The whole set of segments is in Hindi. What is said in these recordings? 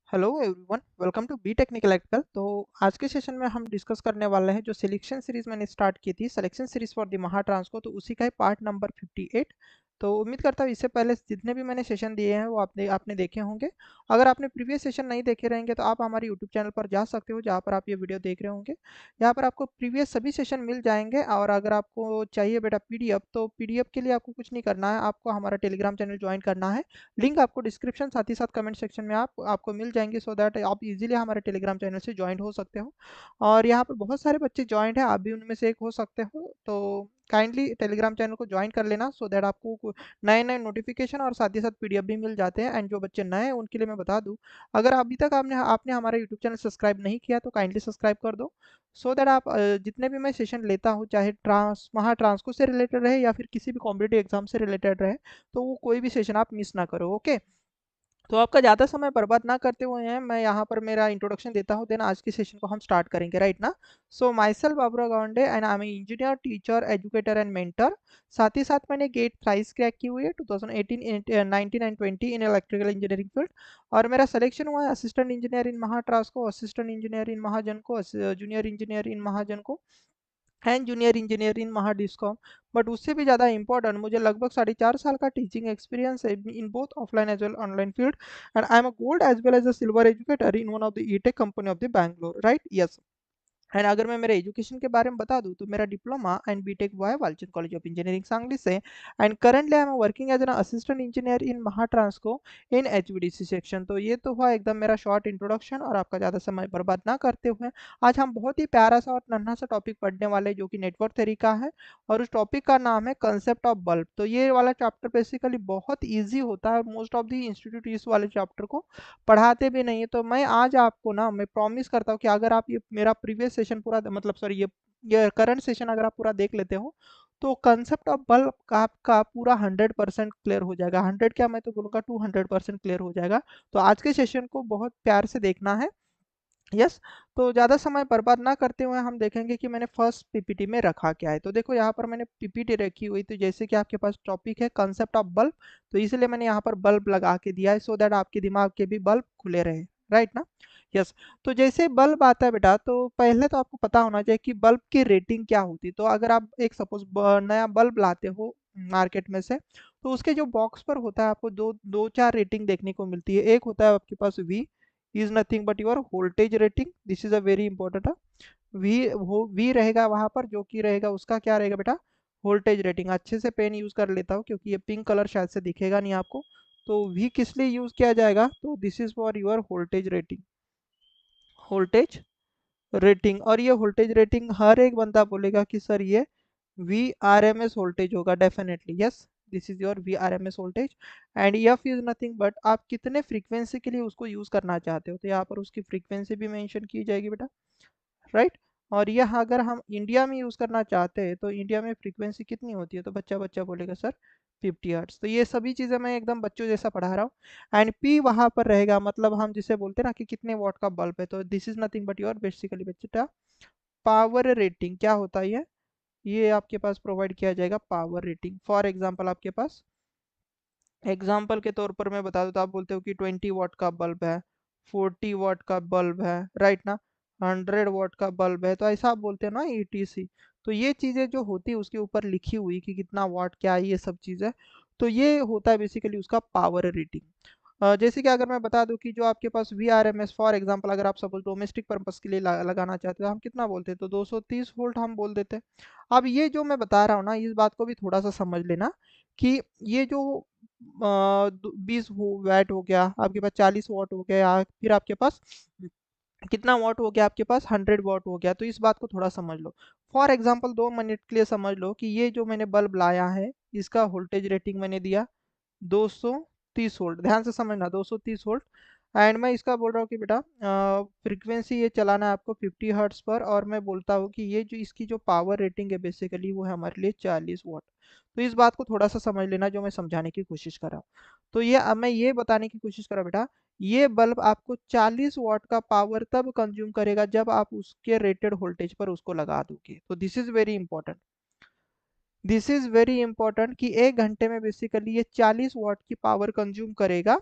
Hello everyone, welcome to B technical electrical. तो आज के सेशन में हम डिस्कस करने वाले हैं जो सिलेक्शन सीरीज मैंने स्टार्ट की थी, सिलेक्शन सीरीज फॉर द महाट्रांसको। तो उसी का है पार्ट नंबर 58। तो उम्मीद करता हूँ इससे पहले जितने भी मैंने सेशन दिए हैं वो आपने देखे होंगे। अगर आपने प्रीवियस सेशन नहीं देखे रहेंगे तो आप हमारे यूट्यूब चैनल पर जा सकते हो, जहाँ पर आप ये वीडियो देख रहे होंगे। यहाँ पर आपको प्रीवियस सभी सेशन मिल जाएंगे। और अगर आपको चाहिए बेटा पीडीएफ, तो पीडीएफ के लिए आपको कुछ नहीं करना है, आपको हमारा टेलीग्राम चैनल ज्वाइन करना है। लिंक आपको डिस्क्रिप्शन साथ ही साथ कमेंट सेक्शन में आपको मिल जाएंगे, सो दैट आप इजीली हमारे टेलीग्राम चैनल से ज्वाइन हो सकते हो। और यहाँ पर बहुत सारे बच्चे ज्वाइन हैं, आप भी उनमें से एक हो सकते हो। तो काइंडली टेलीग्राम चैनल को ज्वाइन कर लेना, सो दैट आपको नए नए नोटिफिकेशन और साथ ही साथ पीडीएफ भी मिल जाते हैं। एंड जो बच्चे नए हैं उनके लिए मैं बता दूं, अगर अभी तक आपने आपने हमारा यूट्यूब चैनल सब्सक्राइब नहीं किया तो काइंडली सब्सक्राइब कर दो, सो दैट आप जितने भी मैं सेशन लेता हूँ, चाहे महाट्रांसको से रिलेटेड रहे या फिर किसी भी कॉम्पिटेटिव एग्जाम से रिलेटेड रहे, तो वो कोई भी सेशन आप मिस ना करो। ओके, तो आपका ज़्यादा समय बर्बाद ना करते हुए हैं मैं यहाँ पर मेरा इंट्रोडक्शन देता हूँ, देन आज की सेशन को हम स्टार्ट करेंगे, राइट ना। So myself Babra Gande and I am engineer, teacher, educator and mentor. साथ ही साथ मैंने गेट थ्राइस क्रैक की हुई है 2018, 19 and 20 in electrical engineering field. और मेरा सिलेक्शन हुआ है assistant engineer in Mahatransco, assistant engineer in Mahagenco, junior engineer in Mahagenco and junior engineer in Mahadiscom. But उससे भी ज़्यादा इंपॉर्टेंट, मुझे लगभग 4.5 साल का टीचिंग एक्सपीरियंस है in both offline as well online field. And I am a gold as well as a silver educator in one of the edtech company of the Bangalore, right, yes. And अगर मैं मेरे एजुकेशन के बारे में बता दूं तो मेरा डिप्लोमा एंड बीटेक हुआ है Walchand college of engineering Sangli से। And currently I am working as an assistant engineer in Mahatransco in HVDC section. तो ये तो हुआ एकदम मेरा शॉर्ट इंट्रोडक्शन, और आपका ज़्यादा समय बर्बाद ना करते हुए आज हम बहुत ही प्यारा सा और नन्हा सा टॉपिक पढ़ने वाले हैं, जो कि नेटवर्क थ्योरी का है। और उस टॉपिक का नाम है कंसेप्ट ऑफ बल्ब। तो ये वाला चैप्टर बेसिकली बहुत ईजी होता है, मोस्ट ऑफ द इंस्टीट्यूट इस वाले चैप्टर को पढ़ाते भी नहीं है। तो मैं आज आपको ना, मैं प्रॉमिस करता हूँ कि अगर आप ये मेरा प्रीवियस सेशन पूरा, मतलब सॉरी, ये करंट सेशन अगर आप पूरा देख लेते हो, तो कंसेप्ट ऑफ बल्ब का आपका पूरा 100% क्लियर हो जाएगा। 100 क्या, मैं तो बोलूँगा 200% क्लियर हो जाएगा। तो आज के सेशन को बहुत प्यार से देखना है, यस। तो ज़्यादा समय बर्बाद ना करते हुए हम देखेंगे कि मैंने फर्स्ट पीपीटी में रखा क्या है। तो देखो यहाँ पर मैंने पीपीटी रखी हुई, तो जैसे कि आपके पास टॉपिक है कंसेप्ट ऑफ बल्ब, तो इसलिए मैंने यहाँ पर बल्ब लगा के दिया है, सो दैट आपके दिमाग के भी बल्ब खुले रहे, राइट ना, यस। तो जैसे बल्ब आता है बेटा, तो पहले तो आपको पता होना चाहिए कि बल्ब की रेटिंग क्या होती है। तो अगर आप एक सपोज नया बल्ब लाते हो मार्केट में से, तो उसके जो बॉक्स पर होता है आपको दो दो चार रेटिंग देखने को मिलती है। एक होता है आपके पास V, is nothing but your voltage rating, this is a very important. V V रहेगा वहां पर, जो कि रहेगा उसका क्या रहेगा बेटा, वोल्टेज रेटिंग। अच्छे से पेन यूज कर लेता हूँ क्योंकि ये पिंक कलर शायद से दिखेगा नहीं आपको। तो वी किस लिए यूज किया जाएगा, तो this is for your voltage rating, voltage rating. और ये वोल्टेज रेटिंग हर एक बंदा बोलेगा कि सर ये V R M S voltage होगा, definitely yes, this is your V R M S voltage. And F is nothing but आप कितने फ्रीक्वेंसी के लिए उसको यूज करना चाहते हो, तो यहाँ पर उसकी फ्रीक्वेंसी भी मेंशन की जाएगी बेटा, राइट। और यह अगर हम इंडिया में यूज करना चाहते हैं तो इंडिया में फ्रीक्वेंसी कितनी होती है, तो बच्चा बच्चा बोलेगा सर 50 हर्ट्ज। तो ये सभी चीज़ें मैं एकदम बच्चों जैसा पढ़ा रहा हूँ। एंड पी वहाँ पर रहेगा, मतलब हम जिसे बोलते हैं ना कि कितने वॉट का बल्ब है, तो this is nothing but your basically बच्चा पावर रेटिंग। क्या होता है ये आपके पास प्रोवाइड किया जाएगा पावर रेटिंग। फॉर एग्जांपल आपके पास एग्जाम्पल के तौर पर मैं बता दूं, तो आप बोलते हो कि 20 वॉट का बल्ब है, 40 वॉट का बल्ब है, राइट ना, 100 वॉट का बल्ब है, तो ऐसा आप बोलते हैं ना, ईटीसी। तो ये चीज़ें जो होती है उसके ऊपर लिखी हुई कि कितना वॉट क्या है, ये सब चीज़ें, तो ये होता है बेसिकली उसका पावर रेटिंग। जैसे कि अगर मैं बता दूं कि जो आपके पास V R M S, for example अगर आप सपोज डोमेस्टिक पर्पस के लिए लगाना चाहते हो, हम कितना बोलते हैं, तो 230 वोल्ट हम बोल देते हैं। अब ये जो मैं बता रहा हूँ ना, इस बात को भी थोड़ा सा समझ लेना कि ये जो 20 वैट हो गया आपके पास, 40 वॉट हो गया, फिर आपके पास कितना वॉट हो गया, आपके पास 100 वॉट हो गया। तो इस बात को थोड़ा समझ लो। फॉर एग्जाम्पल 2 मिनट के लिए समझ लो कि ये जो मैंने बल्ब लाया है, इसका वोल्टेज रेटिंग मैंने दिया 230 वोल्ट, ध्यान से समझना 230 वोल्ट। एंड मैं इसका बोल रहा हूँ कि बेटा फ्रीक्वेंसी ये चलाना है आपको 50 हर्ट्स पर, और मैं बोलता हूँ कि ये जो इसकी जो पावर रेटिंग है बेसिकली वो है हमारे लिए 40 वॉट। तो इस बात को थोड़ा सा समझ लेना जो मैं समझाने की कोशिश कर रहा हूँ। तो ये अब मैं ये बताने की कोशिश कर रहा हूँ बेटा, ये बल्ब आपको 40 वॉट का पावर तब कंज्यूम करेगा जब आप उसके रेटेड वोल्टेज पर उसको लगा दोगे। तो this is very important, this is very important कि 1 घंटे में बेसिकली ये 40 वॉट की पावर कंज्यूम करेगा।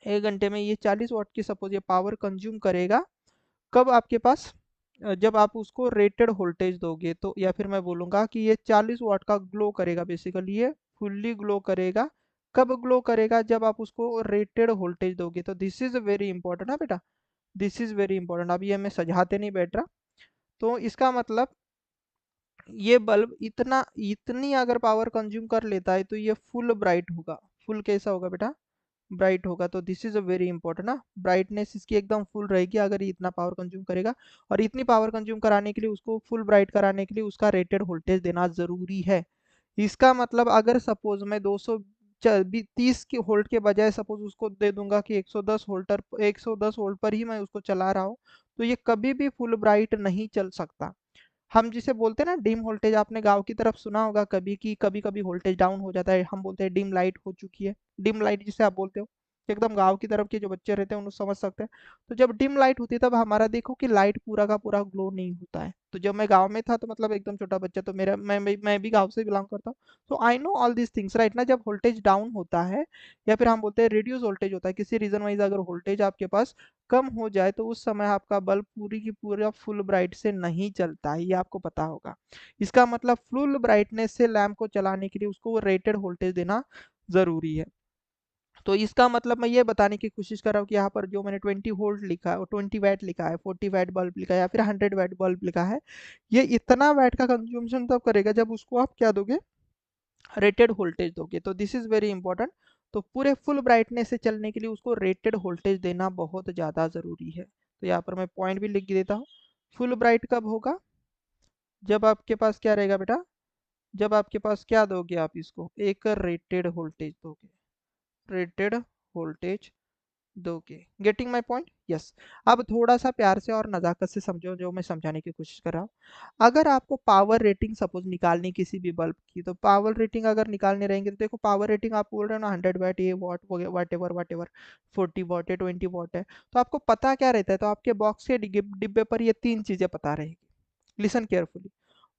1 घंटे में ये 40 वाट की सपोज ये पावर कंज्यूम करेगा, कब आपके पास जब आप उसको रेटेड वोल्टेज दोगे, तो या फिर मैं बोलूँगा कि ये 40 वाट का ग्लो करेगा, बेसिकली ये फुल्ली ग्लो करेगा। कब ग्लो करेगा? जब आप उसको रेटेड वोल्टेज दोगे। तो दिस इज़ वेरी इंपॉर्टेंट है बेटा, दिस इज़ वेरी इंपॉर्टेंट। अभी ये मैं समझाते नहीं बैठ रहा। तो इसका मतलब ये बल्ब इतनी अगर पावर कंज्यूम कर लेता है तो ये फुल ब्राइट होगा। फुल कैसा होगा बेटा? ब्राइट होगा। तो this is a very important ना, ब्राइटनेस इसकी एकदम फुल रहेगी अगर ये इतना पावर कंज्यूम करेगा। और इतनी पावर कंज्यूम कराने के लिए, उसको फुल ब्राइट कराने के लिए उसका रेटेड वोल्टेज देना जरूरी है। इसका मतलब अगर सपोज मैं 230 के वोल्ट के बजाय सपोज उसको दे दूंगा कि 110 वोल्ट पर ही मैं उसको चला रहा हूँ, तो ये कभी भी फुल ब्राइट नहीं चल सकता। हम जिसे बोलते हैं ना डिम वोल्टेज, आपने गांव की तरफ सुना होगा कभी कि कभी कभी वोल्टेज डाउन हो जाता है, हम बोलते हैं डिम लाइट हो चुकी है। डिम लाइट जिसे आप बोलते हो, एकदम गांव की तरफ के जो बच्चे रहते हैं उन्हें समझ सकते हैं। तो जब डिम लाइट होती है तब हमारा देखो कि लाइट पूरा का पूरा ग्लो नहीं होता है। तो जब मैं गांव में था तो मतलब एकदम छोटा बच्चा, तो मेरा मैं भी गांव से बिलोंग करता हूँ। तो I know all these things right ना। जब वोल्टेज डाउन होता है या फिर हम बोलते हैं रिड्यूस वोल्टेज होता है, किसी रीजन वाइज अगर वोल्टेज आपके पास कम हो जाए तो उस समय आपका बल्ब पूरी की पूरा फुल ब्राइट से नहीं चलता है, ये आपको पता होगा। इसका मतलब फुल ब्राइटनेस से लैंप को चलाने के लिए उसको रेटेड वोल्टेज देना जरूरी है। तो इसका मतलब मैं ये बताने की कोशिश कर रहा हूँ कि यहाँ पर जो मैंने 20 वोल्ट लिखा है और 20 वैट लिखा है, 40 वैट बल्ब लिखा है या फिर 100 वैट बल्ब लिखा है, ये इतना वैट का कंज्यूमशन तब करेगा जब उसको आप क्या दोगे? रेटेड वोल्टेज दोगे। तो दिस इज वेरी इंपॉर्टेंट। तो पूरे फुल ब्राइटनेस से चलने के लिए उसको रेटेड वोल्टेज देना बहुत ज़्यादा ज़रूरी है। तो यहाँ पर मैं पॉइंट भी लिख देता हूँ। फुल ब्राइट कब होगा? जब आपके पास क्या रहेगा बेटा? जब आपके पास क्या दोगे? आप इसको एक रेटेड वोल्टेज दोगे, रेटेड वोल्टेज दोगे। Getting my point? यस। अब थोड़ा सा प्यार से और नज़ाकत से समझो जो मैं समझाने की कोशिश कर रहा हूँ। अगर आपको पावर रेटिंग सपोज निकालनी किसी भी बल्ब की, तो पावर रेटिंग अगर निकालने रहेंगे तो देखो पावर रेटिंग आप बोल रहे हो ना 100 वैट, ये watt whatever whatever, 40 watt है, 20 वॉट है, तो आपको पता क्या रहता है? तो आपके बॉक्स के डिब्बे पर ये तीन चीज़ें पता रहेगी। Listen carefully.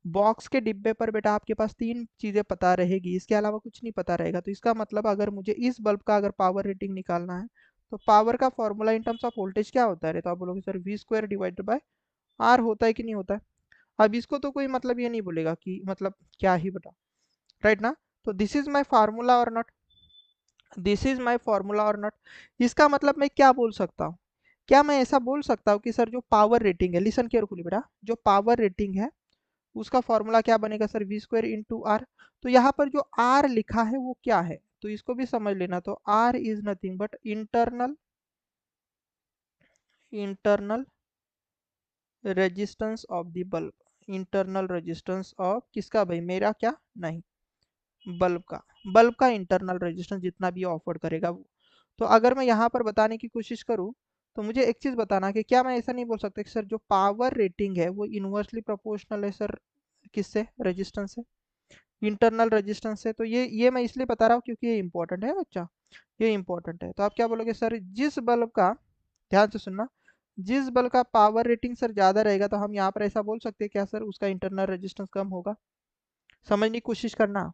बॉक्स के डिब्बे पर बेटा आपके पास तीन चीज़ें पता रहेगी, इसके अलावा कुछ नहीं पता रहेगा। तो इसका मतलब अगर मुझे इस बल्ब का अगर पावर रेटिंग निकालना है, तो पावर का formula in terms of voltage क्या होता है? तो आप बोलोगे sir V square divided by R होता है कि नहीं होता है? अब इसको तो कोई मतलब ये नहीं बोलेगा कि मतलब क्या ही बता, राइट ना। तो दिस इज माई फार्मूला और not, this is my formula और नॉट। इसका मतलब मैं क्या बोल सकता हूँ? क्या मैं ऐसा बोल सकता हूँ कि सर जो पावर रेटिंग है, लिसन केयरफुली बेटा, जो पावर रेटिंग है उसका फॉर्मूला क्या बनेगा sir? V square into R. तो यहाँ पर जो आर लिखा है वो क्या है? तो इसको भी समझ लेना। तो R is nothing but internal internal resistance of the bulb. Internal resistance of किसका भाई? मेरा क्या? नहीं, बल्ब का। बल्ब का इंटरनल रेजिस्टेंस जितना भी ऑफर करेगा वो। तो अगर मैं यहाँ पर बताने की कोशिश करूँ तो मुझे एक चीज़ बताना कि क्या मैं ऐसा नहीं बोल सकता कि सर जो पावर रेटिंग है वो इन्वर्सली प्रोपोर्शनल है सर किससे? रेजिस्टेंस से, इंटरनल रेजिस्टेंस से। तो ये मैं इसलिए बता रहा हूँ क्योंकि ये इंपॉर्टेंट है बच्चा, ये इंपॉर्टेंट है। तो आप क्या बोलोगे सर? जिस बल्ब का, ध्यान से सुनना, जिस बल्ब का पावर रेटिंग सर ज़्यादा रहेगा तो हम यहाँ पर ऐसा बोल सकते हैं क्या सर उसका इंटरनल रेजिस्टेंस कम होगा? समझने की कोशिश करना।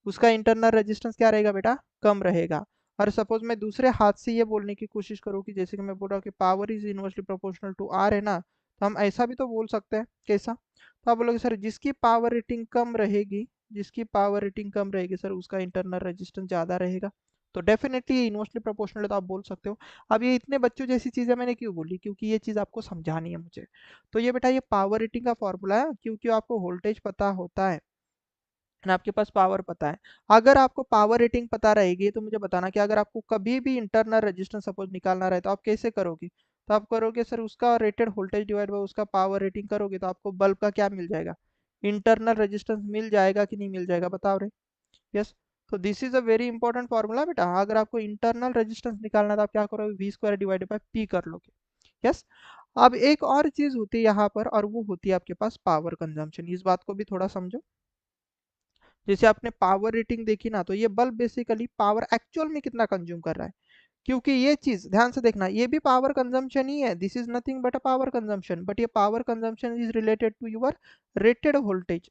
उसका इंटरनल रेजिस्टेंस क्या रहेगा बेटा? कम रहेगा। और सपोज मैं दूसरे हाथ से ये बोलने की कोशिश करूँ कि जैसे कि मैं बोल रहा हूँ कि power is inversely proportional to R है ना, तो हम ऐसा भी तो बोल सकते हैं। कैसा? तो आप बोलोगे सर जिसकी पावर रेटिंग कम रहेगी, जिसकी पावर रेटिंग कम रहेगी सर उसका इंटरनल रेजिस्टेंस ज़्यादा रहेगा। तो डेफिनेटली ये इन्वर्सली प्रोपोर्शनल है, तो आप बोल सकते हो। अब ये इतने बच्चों जैसी चीज़ें मैंने क्यों बोली? क्योंकि ये चीज़ आपको समझानी है मुझे। तो ये बेटा ये पावर रेटिंग का फॉर्मूला है, क्योंकि आपको वोल्टेज पता होता है ना, आपके पास पावर पता है। अगर आपको पावर रेटिंग पता रहेगी तो मुझे बताना कि अगर आपको कभी भी इंटरनल रेजिस्टेंस सपोज निकालना रहे तो आप कैसे करोगे? तो आप करोगे सर उसका रेटेड वोल्टेज डिवाइड बाय उसका पावर रेटिंग करोगे तो आपको बल्ब का क्या मिल जाएगा? इंटरनल रेजिस्टेंस मिल जाएगा कि नहीं मिल जाएगा? बताओ रे। यस। तो this is a very important formula बेटा। अगर आपको इंटरनल रेजिस्टेंस निकालना है तो आप क्या करोगे? V square divided by P कर लोगे। यस। अब एक और चीज होती है यहाँ पर और वो होती है आपके पास पावर कंजम्पशन। इस बात को भी थोड़ा समझो। जैसे आपने पावर रेटिंग देखी ना, तो ये बल्ब बेसिकली पावर एक्चुअल में कितना कंज्यूम कर रहा है, क्योंकि ये चीज ध्यान से देखना, ये भी पावर कंजम्पशन ही है। This is nothing but a power consumption, but ये power consumption is related to your rated voltage.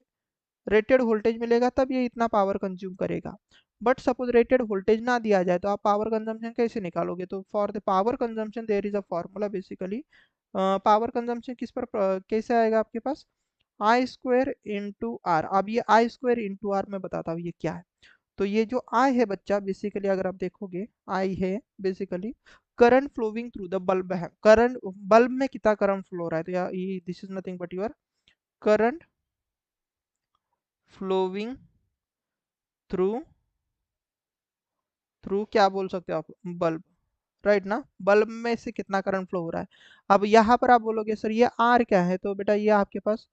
Rated voltage मिलेगा तब ये इतना पावर कंज्यूम करेगा। बट सपोज रेटेड वोल्टेज ना दिया जाए तो आप पावर कंजम्पशन कैसे निकालोगे? तो for the power consumption there is a formula basically. Power consumption किस पर कैसे आएगा आपके पास? I square into R. अब ये आई स्क्वायर इंटू आर मैं बताता हूँ ये क्या है। तो ये जो आई है बच्चा, बेसिकली अगर आप देखोगे आई है basically current flowing through the bulb है। करंट बल्ब में कितना करंट फ्लो हो रहा है, तो ये this is nothing but your current flowing through through क्या बोल सकते हो आप? बल्ब, राइट ना? बल्ब में से कितना करंट फ्लो हो रहा है। अब यहाँ पर आप बोलोगे सर ये आर क्या है, तो बेटा ये आपके पास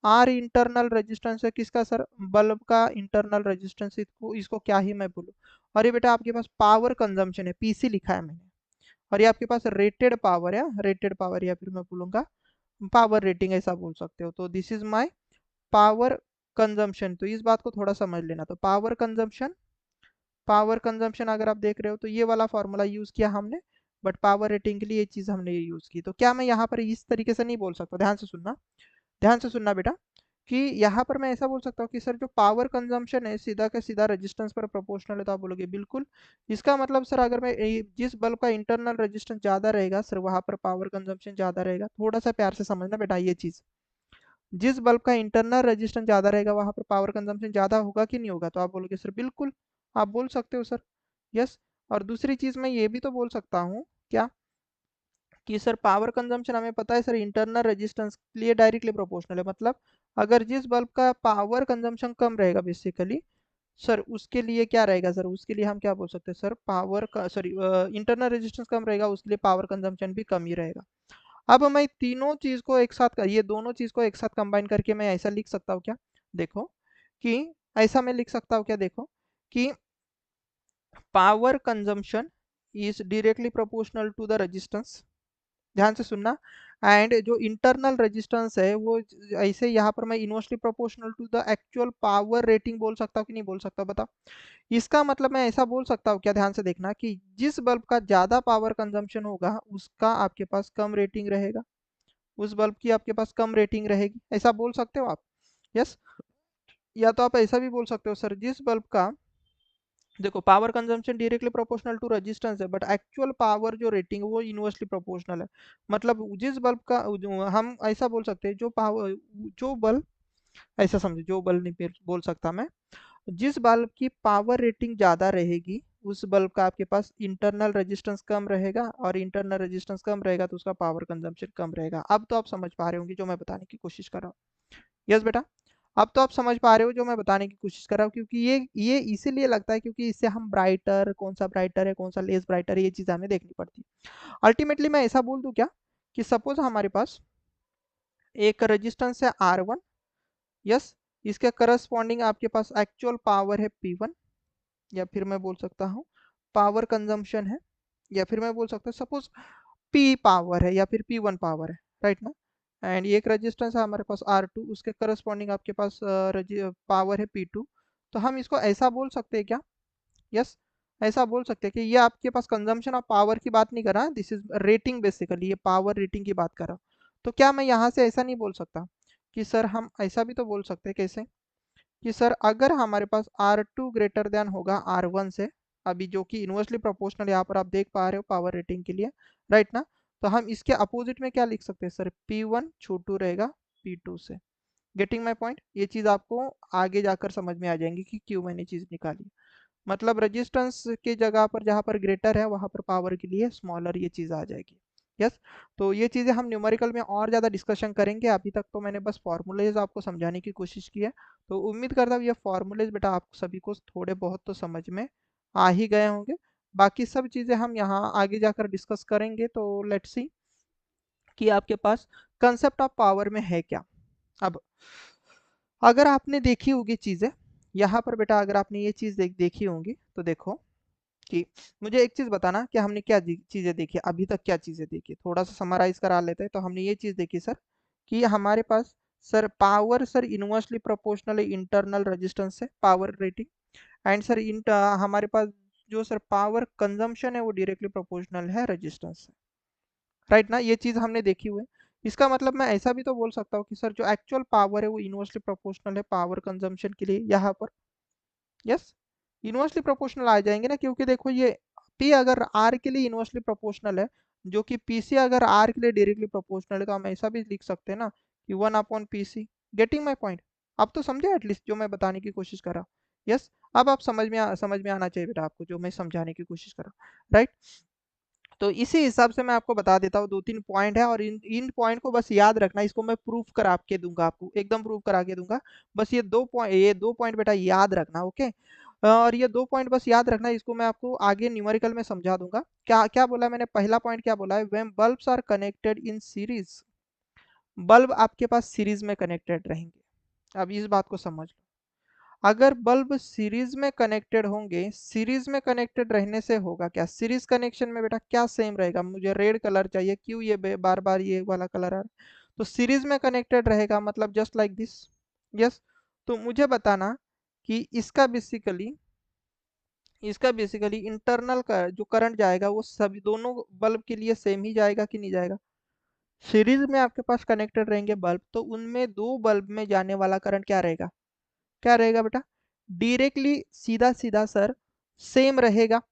आर इंटरनल रेजिस्टेंस है। किसका सर? बल्ब का इंटरनल रेजिस्टेंस। इसको क्या ही मैं बोलूँ। और ये बेटा आपके पास पावर कंजम्पशन है, पीसी लिखा है मैंने। और ये आपके पास रेटेड पावर है, रेटेड पावर, या फिर मैं बोलूँगा पावर रेटिंग ऐसा बोल सकते हो। तो this is my power consumption. तो इस बात को थोड़ा समझ लेना। तो पावर कंजम्पशन, पावर कंजम्पशन अगर आप देख रहे हो तो ये वाला फॉर्मूला यूज किया हमने। बट पावर रेटिंग के लिए ये चीज हमने ये यूज की। तो क्या मैं यहाँ पर इस तरीके से नहीं बोल सकता? ध्यान से सुनना, ध्यान से सुनना बेटा। कि यहाँ पर मैं ऐसा बोल सकता हूँ कि सर जो पावर कंजम्पशन है सीधा का सीधा रेजिस्टेंस पर प्रोपोर्शनल है। तो आप बोलोगे बिल्कुल। इसका मतलब सर अगर मैं जिस बल्ब का इंटरनल रेजिस्टेंस ज्यादा रहेगा सर वहां पर पावर कंजम्पशन ज्यादा रहेगा। थोड़ा सा प्यार से समझना बेटा ये चीज। जिस बल्ब का इंटरनल रेजिस्टेंस ज्यादा रहेगा वहां पर पावर कंजम्पशन ज्यादा होगा कि नहीं होगा? तो आप बोलोगे सर बिल्कुल। आप बोल सकते हो सर, यस। और दूसरी चीज मैं ये भी तो बोल सकता हूँ क्या, कि सर पावर कंजम्पशन हमें पता है सर इंटरनल रेजिस्टेंस के लिए डायरेक्टली प्रोपोर्शनल है। मतलब अगर जिस बल्ब का पावर कंजम्पशन कम रहेगा बेसिकली सर उसके लिए क्या रहेगा सर? उसके लिए हम क्या बोल सकते हैं सर? पावर का सॉरी इंटरनल रेजिस्टेंस कम रहेगा उसके लिए पावर कंजम्पशन भी कम ही रहेगा। अब मैं तीनों चीज को एक साथ ये दोनों चीज को एक साथ कंबाइन करके मैं ऐसा लिख सकता हूँ क्या? देखो कि ऐसा मैं लिख सकता हूँ क्या? देखो कि power consumption is directly proportional to the resistance. ध्यान से सुनना। एंड जो इंटरनल रेजिस्टेंस है वो ऐसे यहाँ पर मैं inversely proportional to the actual power rating बोल सकता हूँ कि नहीं बोल सकता बताओ? इसका मतलब मैं ऐसा बोल सकता हूँ क्या? ध्यान से देखना कि जिस बल्ब का ज्यादा पावर कंजम्पशन होगा उसका आपके पास कम रेटिंग रहेगा, उस बल्ब की आपके पास कम रेटिंग रहेगी। ऐसा बोल सकते हो आप, यस। या तो आप ऐसा भी बोल सकते हो सर जिस बल्ब का, देखो power consumption directly proportional to resistance है बट एक्चुअल पावर जो रेटिंग है वो इनवर्सली प्रोपोर्शनल है। मतलब जिस बल्ब का हम ऐसा बोल सकते हैं जो पावर, जो बल्ब, ऐसा समझो जो बल्ब नहीं बोल सकता मैं, जिस बल्ब की पावर रेटिंग ज़्यादा रहेगी उस बल्ब का आपके पास इंटरनल रेजिस्टेंस कम रहेगा, और इंटरनल रेजिस्टेंस कम रहेगा तो उसका पावर कंजम्पशन कम रहेगा। अब तो आप समझ पा रहे होंगे जो मैं बताने की कोशिश कर रहा हूँ, यस बेटा। अब तो आप समझ पा रहे हो जो मैं बताने की कोशिश कर रहा हूँ, क्योंकि ये इसीलिए लगता है क्योंकि इससे हम ब्राइटर, कौन सा ब्राइटर है कौन सा लेस ब्राइटर है ये चीज़ हमें देखनी पड़ती है। अल्टीमेटली मैं ऐसा बोल दूं क्या, कि सपोज हमारे पास एक रेजिस्टेंस है R1, यस। इसके करस्पॉन्डिंग आपके पास एक्चुअल पावर है P1, या फिर मैं बोल सकता हूँ पावर कंजम्पशन है, या फिर मैं बोल सकता हूँ सपोज P पावर है या फिर P1 पावर है, राइट ना? एंड एक रेजिस्टेंस है हमारे पास R2, उसके करस्पॉन्डिंग आपके पास पावर है P2। तो हम इसको ऐसा बोल सकते हैं क्या? यस, ऐसा बोल सकते हैं कि ये आपके पास कंजम्पशन ऑफ पावर की बात नहीं कर रहा, दिस इज रेटिंग बेसिकली, ये पावर रेटिंग की बात कर रहा हूँ। तो क्या मैं यहाँ से ऐसा नहीं बोल सकता कि सर हम ऐसा भी तो बोल सकते हैं कैसे, कि सर अगर हमारे पास R2 ग्रेटर देन होगा R1 से, अभी जो कि इनवर्सली प्रोपोर्शनल यहाँ पर आप देख पा रहे हो पावर रेटिंग के लिए, राइट ना? तो हम इसके अपोजिट में क्या लिख सकते हैं सर? P1 छोटू रहेगा P2 से। Getting my point? ये चीज़ आपको आगे जाकर समझ में आ जाएंगी कि क्यों मैंने चीज़ निकाली। मतलब रेजिस्टेंस की जगह पर जहाँ पर ग्रेटर है वहाँ पर पावर के लिए स्मॉलर ये चीज़ आ जाएगी, यस। तो ये चीज़ें हम न्यूमेरिकल में और ज़्यादा डिस्कशन करेंगे। अभी तक तो मैंने बस फॉर्मूलेज आपको समझाने की कोशिश की है। तो उम्मीद करता हूँ ये फॉर्मूलेज बेटा आप सभी को थोड़े बहुत तो समझ में आ ही गए होंगे। बाकी सब चीज़ें हम यहाँ आगे जाकर डिस्कस करेंगे। तो लेट्स सी कि आपके पास कंसेप्ट ऑफ पावर में है क्या। अब अगर आपने देखी होगी चीज़ें यहाँ पर बेटा, अगर आपने ये चीज़ देखी होंगी तो देखो कि मुझे एक चीज बताना कि हमने क्या चीजें देखी अभी तक, क्या चीजें देखी, थोड़ा सा समराइज करा लेते हैं। तो हमने ये चीज देखी सर कि हमारे पास sir power sir inversely proportional है इंटरनल रेजिस्टेंस से, पावर रेटिंग। एंड सर हमारे पास जो सर पावर कंजम्पशन है वो डायरेक्टली प्रोपोर्शनल है रेजिस्टेंस से, राइट ना? ये चीज हमने देखी हुई है। इसका मतलब मैं ऐसा भी तो बोल सकता हूँ कि सर जो एक्चुअल पावर है वो इन्वर्सली प्रोपोर्शनल है पावर कंजम्पशन के लिए यहाँ पर। यस, इन्वर्सली प्रोपोर्शनल आ जाएंगे ना, क्योंकि देखो ये P अगर R के लिए इन्वर्सली प्रोपोर्शनल है, जो कि PC अगर R के लिए डायरेक्टली प्रोपोर्शनल है, तो हम ऐसा भी लिख सकते हैं ना कि 1/PC। Getting my point? अब तो समझे एटलीस्ट जो मैं बताने की कोशिश कर रहा हूँ। यस, अब आप समझ में आना चाहिए बेटा आपको जो मैं समझाने की कोशिश कर रहा हूँ, राइट। तो इसी हिसाब से मैं आपको बता देता हूँ, दो तीन पॉइंट है और इन पॉइंट को बस याद रखना, इसको मैं प्रूफ करा के दूंगा आपको, एकदम प्रूफ करा के दूंगा। बस ये दो पॉइंट बेटा याद रखना, ओके। और ये दो पॉइंट बस याद रखना, इसको मैं आपको आगे न्यूमेरिकल में समझा दूंगा। क्या क्या बोला मैंने, पहला पॉइंट क्या बोला है, when bulbs are connected in series, bulb आपके पास सीरीज में कनेक्टेड रहेंगे। अब इस बात को समझ लो, अगर बल्ब सीरीज में कनेक्टेड होंगे, सीरीज में कनेक्टेड रहने से होगा क्या, सीरीज कनेक्शन में बेटा क्या सेम रहेगा, मुझे रेड कलर चाहिए, क्यों ये बार बार ये वाला कलर आ रहा है, तो सीरीज में कनेक्टेड रहेगा मतलब जस्ट लाइक दिस। यस, तो मुझे बताना कि इसका बेसिकली इंटरनल का जो करंट जाएगा वो सभी दोनों बल्ब के लिए सेम ही जाएगा कि नहीं जाएगा। सीरीज में आपके पास कनेक्टेड रहेंगे बल्ब, तो उनमें दो बल्ब में जाने वाला करंट क्या रहेगा, क्या रहेगा बेटा, डायरेक्टली सीधा सीधा सर सेम रहेगा।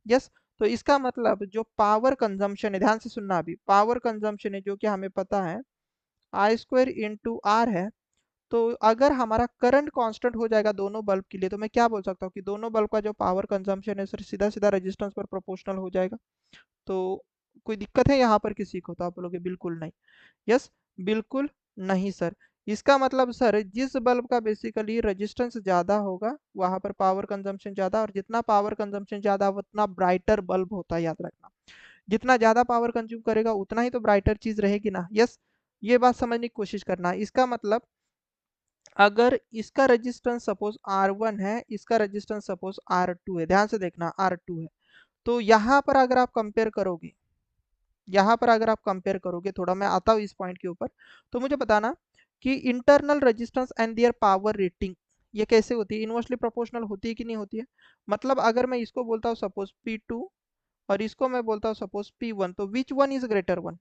यस, तो इसका मतलब जो पावर कंजम्पशन है, ध्यान से सुनना, अभी पावर कंजम्पशन है जो कि हमें पता है I² इंटू आर है। तो अगर हमारा करंट कांस्टेंट हो जाएगा दोनों बल्ब के लिए, तो मैं क्या बोल सकता हूँ कि दोनों बल्ब का जो पावर कंजम्पशन है सर सीधा सीधा रेजिस्टेंस पर प्रोपोर्शनल हो जाएगा। तो कोई दिक्कत है यहाँ पर किसी को, तो आप बोलोगे बिल्कुल नहीं। यस, बिल्कुल नहीं सर। इसका मतलब सर जिस बल्ब का बेसिकली रेजिस्टेंस ज़्यादा होगा वहाँ पर पावर कंजम्पशन ज़्यादा, और जितना पावर कंजम्पशन ज़्यादा उतना ब्राइटर बल्ब होता है, याद रखना। जितना ज़्यादा पावर कंज्यूम करेगा उतना ही तो ब्राइटर चीज़ रहेगी ना। यस, ये बात समझने की कोशिश करना। इसका मतलब अगर इसका रेजिस्टेंस सपोज R1 है, इसका रेजिस्टेंस सपोज R2 है, ध्यान से देखना R2 है, तो यहाँ पर अगर आप कंपेयर करोगे, यहाँ पर अगर आप कंपेयर करोगे, थोड़ा मैं आता हूँ इस पॉइंट के ऊपर, तो मुझे बताना कि internal resistance and their power rating ये कैसे होती है, इनवर्सली प्रोपोर्शनल होती है कि नहीं होती है। मतलब अगर मैं इसको बोलता हूँ सपोज P2 और इसको मैं बोलता हूँ सपोज P1, तो which one is greater one,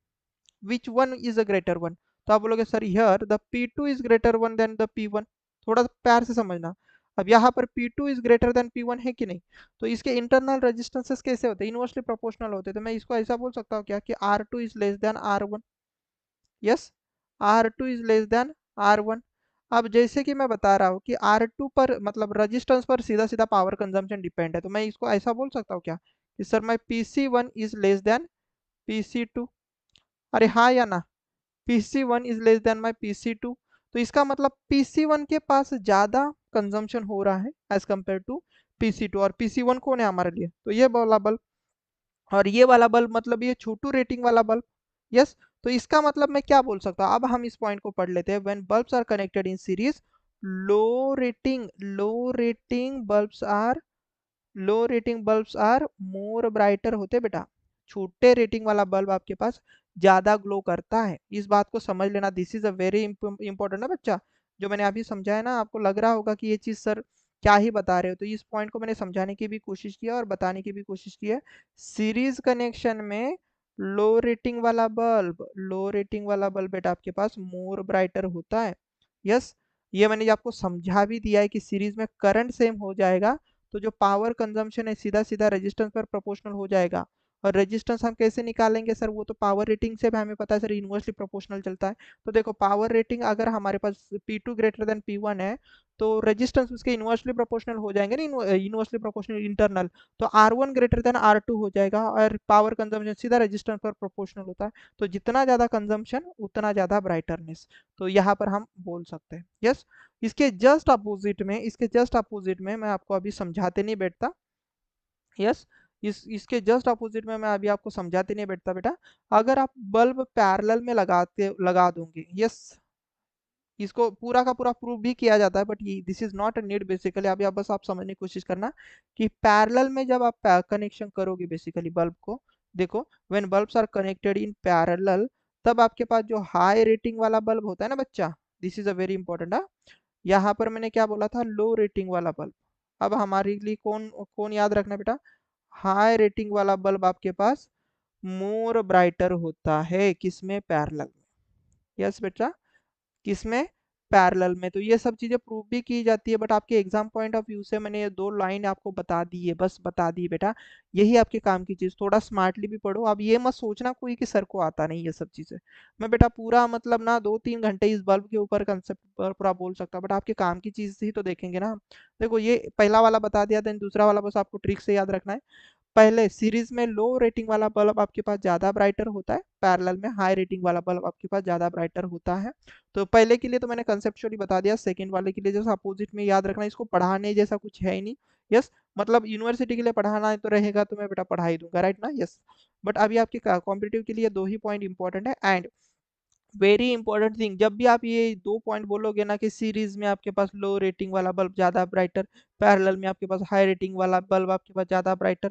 which one is a greater one, तो आप बोलोगे sir here the P2 is greater one than the P1। थोड़ा प्यार से समझना, अब यहाँ पर P2 is greater then P1 है कि नहीं, तो इसके इंटरनल रेजिस्टेंसेस कैसे होते हैं, इनवर्सली प्रोपोर्शनल होते हैं। तो मैं इसको ऐसा बोल सकता हूँ क्या कि R2 is less than R1। Yes, R2 is less than R1। अब जैसे कि मैं बता रहा हूँ कि R2 पर मतलब रेजिस्टेंस पर सीधा सीधा पावर कंजम्पशन डिपेंड है, तो मैं इसको ऐसा बोल सकता हूँ क्या कि sir my PC1 is less than PC2। अरे हाँ या ना, PC1 is less than my PC2, तो इसका मतलब PC1 के पास ज़्यादा कंजम्पशन हो रहा है एज कम्पेयर टू PC2, और PC1 कौन है हमारे लिए, तो ये वाला बल्ब, और ये वाला बल्ब मतलब ये छोटू रेटिंग वाला बल्ब। यस, तो इसका मतलब मैं क्या बोल सकता हूँ, अब हम इस पॉइंट को पढ़ लेते हैं, when bulbs are connected in series, low rating bulbs are low rating bulbs are more brighter होते बेटा, छोटे रेटिंग वाला बल्ब आपके पास ज्यादा ग्लो करता है। इस बात को समझ लेना, this is a very important ना बच्चा, जो मैंने अभी समझाया ना, आपको लग रहा होगा कि ये चीज सर क्या ही बता रहे हो, तो इस पॉइंट को मैंने समझाने की भी कोशिश किया और बताने की भी कोशिश की है। सीरीज कनेक्शन में लो रेटिंग वाला बल्ब बेटा आपके पास मोर ब्राइटर होता है। यस, ये मैंने आपको समझा भी दिया है कि सीरीज में करंट सेम हो जाएगा, तो जो पावर कंजम्पशन है सीधा सीधा रेजिस्टेंस पर प्रोपोर्शनल हो जाएगा। और रेजिस्टेंस हम कैसे निकालेंगे सर, वो तो पावर रेटिंग से भी हमें पता है सर, इनवर्सली प्रोपोर्शनल चलता है। तो देखो पावर रेटिंग अगर हमारे पास P2 ग्रेटर देन P1 है, तो रेजिस्टेंस उसके इनवर्सली प्रोपोर्शनल हो जाएंगे ना, इनवर्सली प्रोपोर्शनल इंटरनल, तो R1 ग्रेटर देन R2 हो जाएगा, और पावर कंजम्पशन सीधा रेजिस्टेंस पर प्रोपोर्शनल होता है। तो जितना ज़्यादा कंजम्पशन उतना ज़्यादा ब्राइटरनेस, तो यहाँ पर हम बोल सकते हैं। यस, इसके जस्ट अपोजिट में मैं आपको अभी समझाते नहीं बैठता। यस, इसके जस्ट अपोजिट में मैं अभी आपको समझाते नहीं बैठता बेटा। अगर आप बल्ब पैरेलल में लगा दोगे, यस, इसको पूरा का पूरा प्रूव भी किया जाता है, but this is not a need basically, अभी आप बस आप समझने की कोशिश करना कि पैरेलल में जब आप कनेक्शन करोगे बेसिकली बल्ब को, देखो when bulbs are connected in parallel, तब आपके पास जो हाई रेटिंग वाला बल्ब होता है ना बच्चा, this is a very important. यहाँ पर मैंने क्या बोला था, लो रेटिंग वाला बल्ब। अब हमारे लिए कौन कौन याद रखना बेटा, हाई रेटिंग वाला बल्ब आपके पास मोर ब्राइटर होता है, किसमें, पैरेलल में। यस बेटा, किसमें, पैरेलल में। तो ये सब चीजें प्रूव भी की जाती है, बट आपके एग्जाम पॉइंट ऑफ व्यू से मैंने ये 2 लाइन आपको बता दी है, बस बता दी बेटा। यही आपके काम की चीज, थोड़ा स्मार्टली भी पढ़ो। अब ये मत सोचना कोई कि सर को आता नहीं ये सब चीजें। मैं बेटा पूरा मतलब ना 2-3 घंटे इस बल्ब के ऊपर कंसेप्ट पर पूरा बोल सकता, बट आपके काम की चीज ही तो देखेंगे ना। देखो ये पहला वाला बता दिया, देन दूसरा वाला बस आपको ट्रिक से याद रखना है। पहले सीरीज में लो रेटिंग वाला बल्ब आपके पास ज्यादा ब्राइटर होता है, पैरेलल में हाई रेटिंग वाला बल्ब आपके पास ज्यादा ब्राइटर होता है। तो पहले के लिए तो मैंने कंसेप्चुअली बता दिया, सेकंड वाले के लिए जैसे अपोजिट में याद रखना, इसको पढ़ाने जैसा कुछ है ही नहीं। यस, मतलब यूनिवर्सिटी के लिए पढ़ाना है तो रहेगा तो मैं बेटा पढ़ा ही दूंगा, राइट ना। यस, बट अभी आपके कॉम्पिटिटिव के लिए 2 ही पॉइंट इंपॉर्टेंट है। एंड वेरी इंपॉर्टेंट थिंग, जब भी आप ये 2 पॉइंट बोलोगे ना कि सीरीज में आपके पास लो रेटिंग वाला बल्ब ज्यादा ब्राइटर, पैरेलल में आपके पास हाई रेटिंग वाला बल्ब आपके पास ज्यादा ब्राइटर,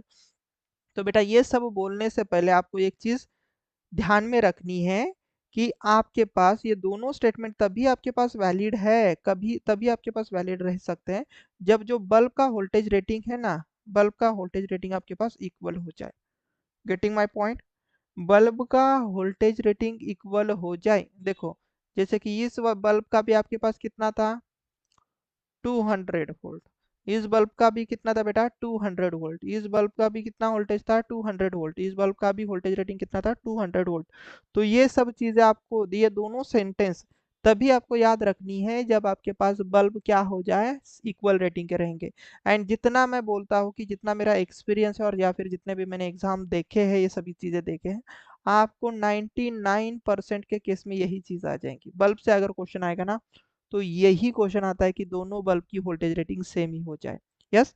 तो बेटा ये सब बोलने से पहले आपको एक चीज ध्यान में रखनी है कि आपके पास ये दोनों स्टेटमेंट तभी आपके पास वैलिड है, कभी तभी आपके पास वैलिड रह सकते हैं जब जो बल्ब का वोल्टेज रेटिंग है ना, बल्ब का वोल्टेज रेटिंग आपके पास इक्वल हो जाए। गेटिंग माय पॉइंट, बल्ब का वोल्टेज रेटिंग इक्वल हो जाए। देखो जैसे कि इस बल्ब का भी आपके पास कितना था, 200 वोल्ट। इस बल्ब का भी कितना था बेटा, 200 वोल्ट। इस बल्ब का भी कितना वोल्टेज था, 200 वोल्ट। इस बल्ब का भी वोल्टेज रेटिंग कितना था, 200 वोल्ट। तो ये सब चीजें आपको, ये दोनों सेंटेंस तभी आपको याद रखनी है जब आपके पास बल्ब क्या हो जाए, इक्वल रेटिंग के रहेंगे। एंड जितना मैं बोलता हूँ कि जितना मेरा एक्सपीरियंस है और या फिर जितने भी मैंने एग्जाम देखे हैं, ये सभी चीजें देखे हैं, आपको 99% के केस में यही चीज आ जाएंगी। बल्ब से अगर क्वेश्चन आएगा ना, तो यही क्वेश्चन आता है कि दोनों बल्ब की वोल्टेज रेटिंग सेम ही हो जाए। यस,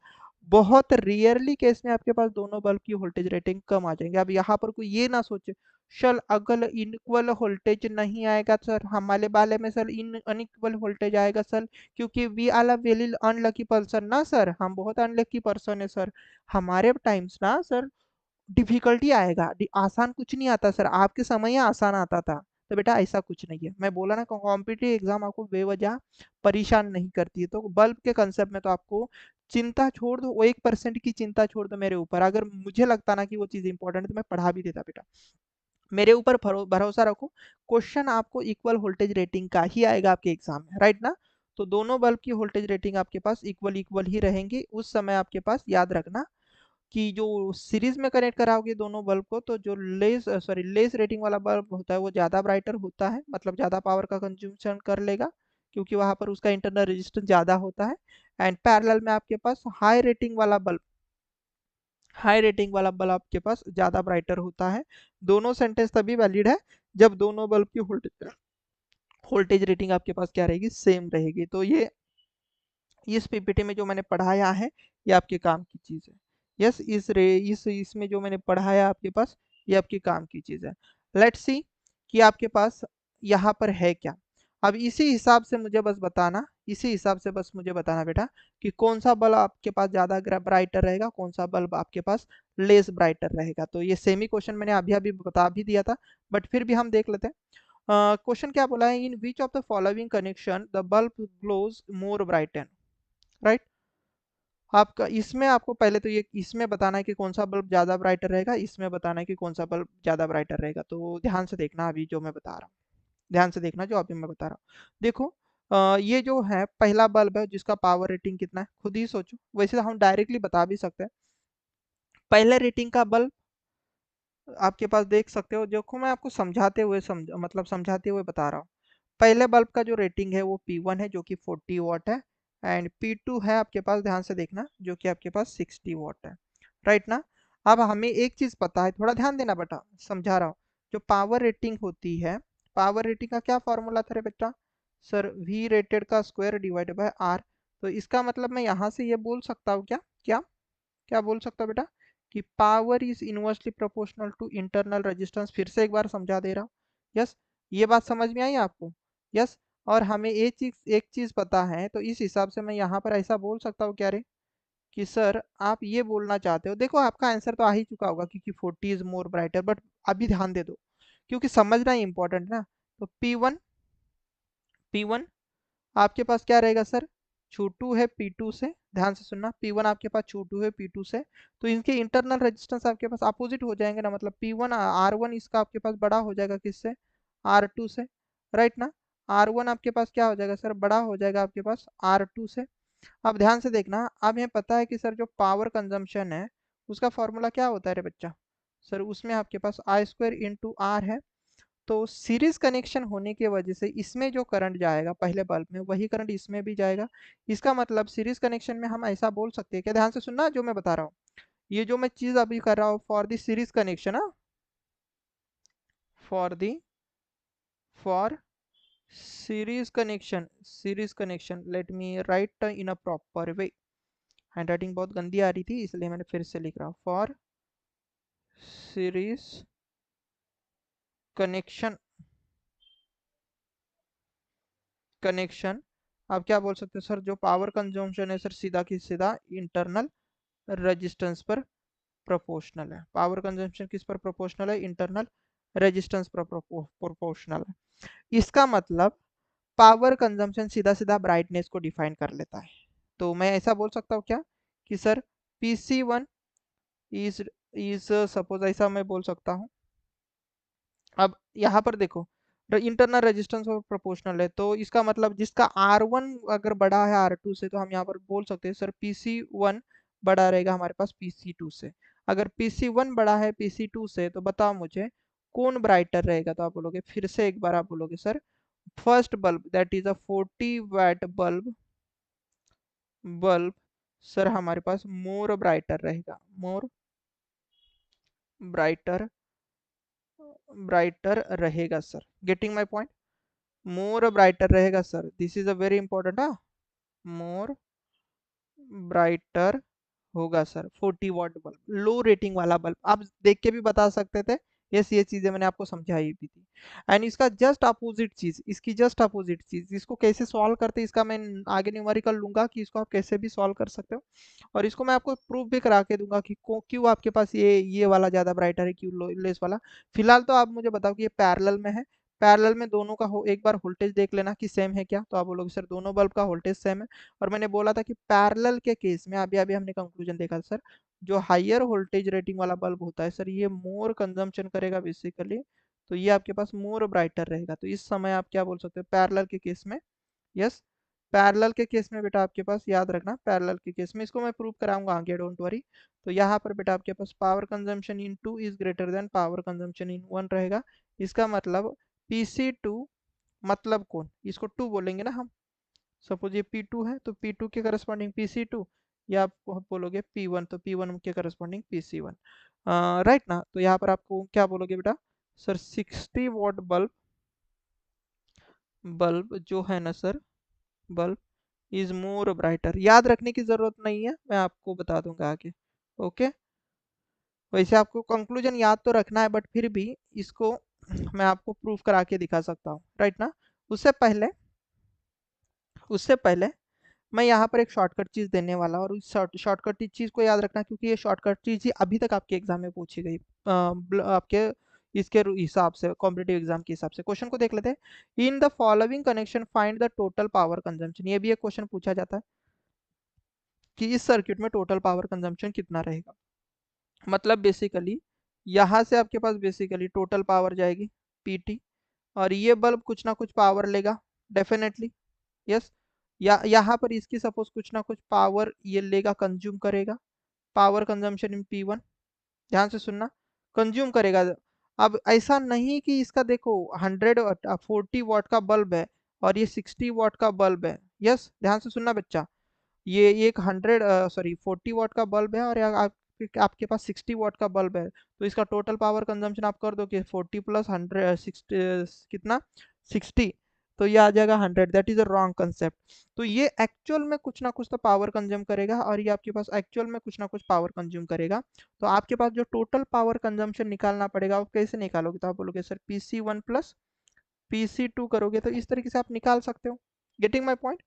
बहुत रेयरली केस में आपके पास दोनों बल्ब की वोल्टेज रेटिंग कम आ जाएंगे। अब यहाँ पर कोई ये ना सोचे सर अगर इनक्वल वोल्टेज नहीं आएगा सर, हमारे वाले में सर इन अनइक्वल वोल्टेज आएगा सर, क्योंकि we are a very unlucky person ना सर, हम बहुत अनलकी पर्सन है सर, हमारे टाइम्स ना सर डिफिकल्टी आएगा, आसान कुछ नहीं आता सर, आपके समय ही आसान आता था। तो बेटा ऐसा कुछ नहीं है, मैं बोला ना कॉम्पिटिटिव एग्जाम आपको बेवजह परेशान नहीं करती है। तो बल्ब के कंसेप्ट में तो आपको चिंता छोड़ दो, वो 1% की चिंता छोड़ दो मेरे ऊपर। अगर मुझे लगता ना कि वो चीज़ इंपॉर्टेंट है तो मैं पढ़ा भी देता बेटा, मेरे ऊपर भरोसा रखो। क्वेश्चन आपको इक्वल वोल्टेज रेटिंग का ही आएगा आपके एग्जाम में, राइट ना। तो दोनों बल्ब की वोल्टेज रेटिंग आपके पास इक्वल इक्वल ही रहेंगी उस समय। आपके पास याद रखना कि जो सीरीज में कनेक्ट कराओगे दोनों बल्ब को, तो जो लेस रेटिंग वाला बल्ब होता है वो ज़्यादा ब्राइटर होता है, मतलब ज़्यादा पावर का कंज्यूमशन कर लेगा, क्योंकि वहाँ पर उसका इंटरनल रेजिस्टेंस ज़्यादा होता है। एंड पैरेलल में आपके पास हाई रेटिंग वाला बल्ब आपके पास ज़्यादा ब्राइटर होता है। दोनों सेंटेंस तभी वैलिड है जब दोनों बल्ब की वोल्टेज रेटिंग आपके पास क्या रहेगी, सेम रहेगी। तो ये इस पीपीटी में जो मैंने पढ़ाया है ये आपके काम की चीज़ है। यस, इस इसमें जो मैंने पढ़ाया आपके पास, ये आपके काम की चीज़ है। लेट्स सी कि आपके पास यहाँ पर है क्या। अब इसी हिसाब से मुझे बस बताना, इसी हिसाब से बस मुझे बताना बेटा कि कौन सा बल्ब आपके पास ज़्यादा ब्राइटर रहेगा, कौन सा बल्ब आपके पास लेस ब्राइटर रहेगा। तो ये सेमी क्वेश्चन मैंने अभी अभी बता भी दिया था, बट फिर भी हम देख लेते हैं। क्वेश्चन क्या बोला है, in which of the following connection the bulb glows more brighten, right. आपका इसमें आपको पहले तो ये इसमें बताना है कि कौन सा बल्ब ज़्यादा ब्राइटर रहेगा, इसमें बताना है कि कौन सा बल्ब ज़्यादा ब्राइटर रहेगा। तो ध्यान से देखना अभी जो मैं बता रहा हूँ, ध्यान से देखना जो अभी मैं बता रहा हूँ। देखो ये जो है पहला बल्ब है जिसका पावर रेटिंग कितना है, खुद ही सोचो। वैसे तो हम डायरेक्टली बता भी सकते हैं, पहले रेटिंग का बल्ब आपके पास देख सकते हो। देखो मैं आपको समझाते हुए मतलब समझाते हुए बता रहा हूँ। पहले बल्ब का जो रेटिंग है वो P1 है जो कि 40 वाट है। एंड P2 है आपके पास, ध्यान से देखना, जो कि आपके पास 60 वाट है, राइट ना। अब हमें एक चीज पता है, थोड़ा ध्यान देना बेटा, समझा रहा हूँ। जो पावर रेटिंग होती है, पावर रेटिंग का क्या फॉर्मूला था रे बेटा, सर वी रेटेड का स्क्वायर डिवाइड बाय आर। तो इसका मतलब मैं यहाँ से ये बोल सकता हूँ क्या, क्या क्या बोल सकता हूँ बेटा, कि power is inversely proportional to internal resistance. फिर से एक बार समझा दे रहा हूँ। यस, ये बात समझ में आई आपको। यस, और हमें एक चीज पता है, तो इस हिसाब से मैं यहाँ पर ऐसा बोल सकता हूँ क्या रे, कि सर आप ये बोलना चाहते हो, देखो आपका आंसर तो आ ही चुका होगा क्योंकि 40 इज मोर ब्राइटर, बट अभी ध्यान दे दो क्योंकि समझना इंपॉर्टेंट ना। तो P1 आपके पास क्या रहेगा सर, छोटू है P2 से, ध्यान से सुनना, P1 आपके पास छोटू है P2 से। तो इनके इंटरनल रेजिस्टेंस आपके पास अपोजिट हो जाएंगे ना, मतलब P1 R1 इसका आपके पास बड़ा हो जाएगा किससे, R2 से। राइट ना। R1 आपके पास क्या हो जाएगा सर, बड़ा हो जाएगा आपके पास R2 से। अब ध्यान से देखना, अब हमें पता है कि सर जो पावर कंजम्पशन है उसका फॉर्मूला क्या होता है रे बच्चा, सर उसमें आपके पास आई स्क्वायर इंटू आर है। तो सीरीज कनेक्शन होने की वजह से इसमें जो करंट जाएगा पहले बल्ब में वही करंट इसमें भी जाएगा। इसका मतलब सीरीज कनेक्शन में हम ऐसा बोल सकते हैं क्या, ध्यान से सुनना जो मैं बता रहा हूँ, ये जो मैं चीज अभी कर रहा हूँ for the series connection, for for series connection let me right in a proper way. Handwriting बहुत गंदी आ रही थी इसलिए मैंने फिर से लिख रहा हूँ, फॉर सीरीज कनेक्शन, कनेक्शन आप क्या बोल सकते हैं सर, जो पावर कंजम्पशन है सर सीधा की सीधा इंटरनल रेजिस्टेंस पर प्रोपोर्शनल है। पावर कंजम्पशन किस पर प्रोपोर्शनल है, इंटरनल रेजिस्टेंस पर प्रोपोर्शनल है। इसका मतलब पावर कंजम्पशन सीधा सीधा ब्राइटनेस को डिफाइन कर लेता है। तो मैं ऐसा बोल सकता हूँ क्या कि sir PC1 is is suppose, ऐसा मैं बोल सकता हूँ। अब यहाँ पर देखो इंटरनल रेजिस्टेंस और प्रोपोर्शनल है, तो इसका मतलब जिसका R1 अगर बड़ा है R2 से तो हम यहाँ पर बोल सकते हैं सर PC1 बड़ा रहेगा हमारे पास PC2 से। अगर PC1 बड़ा है PC2 से तो बताओ मुझे कौन ब्राइटर रहेगा, तो आप बोलोगे फिर से एक बार आप बोलोगे sir first bulb that is a 40 watt bulb sir हमारे पास मोर ब्राइटर रहेगा, मोर ब्राइटर ब्राइटर रहेगा sir. Getting my point, more brighter रहेगा sir, this is a very important. हाँ, मोर ब्राइटर होगा sir 40 watt bulb, low rating वाला बल्ब। आप देख के भी बता सकते थे, यस ये चीजें मैंने आपको समझाई भी थी। एंड इसका जस्ट अपोजिट चीज, इसकी जस्ट अपोजिट चीज, इसको कैसे सॉल्व करते हैं इसका मैं आगे न्यूमेरिकल लूंगा कि इसको आप कैसे भी सॉल्व कर सकते हो। और इसको मैं आपको प्रूफ भी करा के दूंगा कि क्यों आपके पास ये वाला ज्यादा ब्राइटर है, क्यों लेस वाला। फिलहाल तो आप मुझे बताओ कि ये पैरेलल में है, पैरेलल में दोनों का हो एक बार वोल्टेज देख लेना कि सेम है क्या, तो आप बोलोगे सर दोनों बल्ब का वोल्टेज सेम है। और मैंने बोला था कि पैरेलल के केस में अभी अभी हमने कंक्लूजन देखा सर, जो हायर वोल्टेज रेटिंग वाला बल्ब होता है सर ये मोर कंजम्पशन करेगा बेसिकली, तो ये आपके पास मोर ब्राइटर रहेगा। तो इस समय आप क्या बोल सकते हो पैरेलल के केस में, यस पैरेलल के केस में बेटा आपके पास याद रखना, पैरेलल के केस में इसको मैं प्रूव कराऊंगा आगे, डोंट वरी। तो यहाँ पर बेटा आपके पास power consumption in two is greater than power consumption in one रहेगा। इसका मतलब PC2 मतलब कौन, इसको 2 बोलेंगे ना हम, सपोज ये P2 है तो P2 के करस्पॉन्डिंग PC2, या आप बोलोगे P1 तो P1 के करस्पॉन्डिंग PC1, राइट ना। तो यहाँ पर आपको क्या बोलोगे बेटा सर 60 वाट बल्ब, बल्ब जो है ना sir, bulb is more brighter. याद रखने की जरूरत नहीं है, मैं आपको बता दूंगा आगे, ओके। वैसे आपको कंक्लूजन याद तो रखना है बट फिर भी इसको मैं आपको प्रूफ करा के दिखा सकता हूँ, राइट ना। उससे पहले उससे पहले मैं यहाँ पर एक शॉर्टकट चीज देने वाला हूँ, और उस शॉर्टकट चीज को याद रखना क्योंकि ये शॉर्टकट चीज ही अभी तक आपके एग्जाम में पूछी गई, आपके इसके हिसाब से कॉम्पिटेटिव एग्जाम के हिसाब से। क्वेश्चन को देख लेते हैं, in the following connection find the total power consumption. ये भी एक क्वेश्चन पूछा जाता है कि इस सर्किट में टोटल पावर कंजम्पशन कितना रहेगा। मतलब बेसिकली यहाँ से आपके पास बेसिकली टोटल पावर जाएगी PT, और ये बल्ब कुछ ना कुछ पावर लेगा डेफिनेटली, यस। या यहाँ पर इसकी सपोज कुछ ना कुछ पावर ये लेगा, कंज्यूम करेगा, पावर कंजम्पशन इन P1, ध्यान से सुनना, कंज्यूम करेगा। अब ऐसा नहीं कि इसका देखो 140 वाट का बल्ब है और ये 60 वाट का बल्ब है, यस ध्यान से सुनना बच्चा, ये एक 40 वाट का बल्ब है और आपके पास 60 वाट का बल्ब है, तो इसका टोटल पावर कंजम्पशन आप कर दो कि 40 प्लस 100 कितना 60, तो ये आ जाएगा 100। That is a wrong concept. तो ये एक्चुअल में कुछ ना कुछ तो पावर कंज्यूम करेगा और ये आपके पास एक्चुअल में कुछ ना कुछ पावर कंज्यूम करेगा। तो आपके पास जो टोटल पावर कंजम्पशन निकालना पड़ेगा, आप कैसे निकालोगे, तो आप बोलोगे सर PC1 प्लस PC2 करोगे, तो इस तरीके से आप निकाल सकते हो। Getting my point,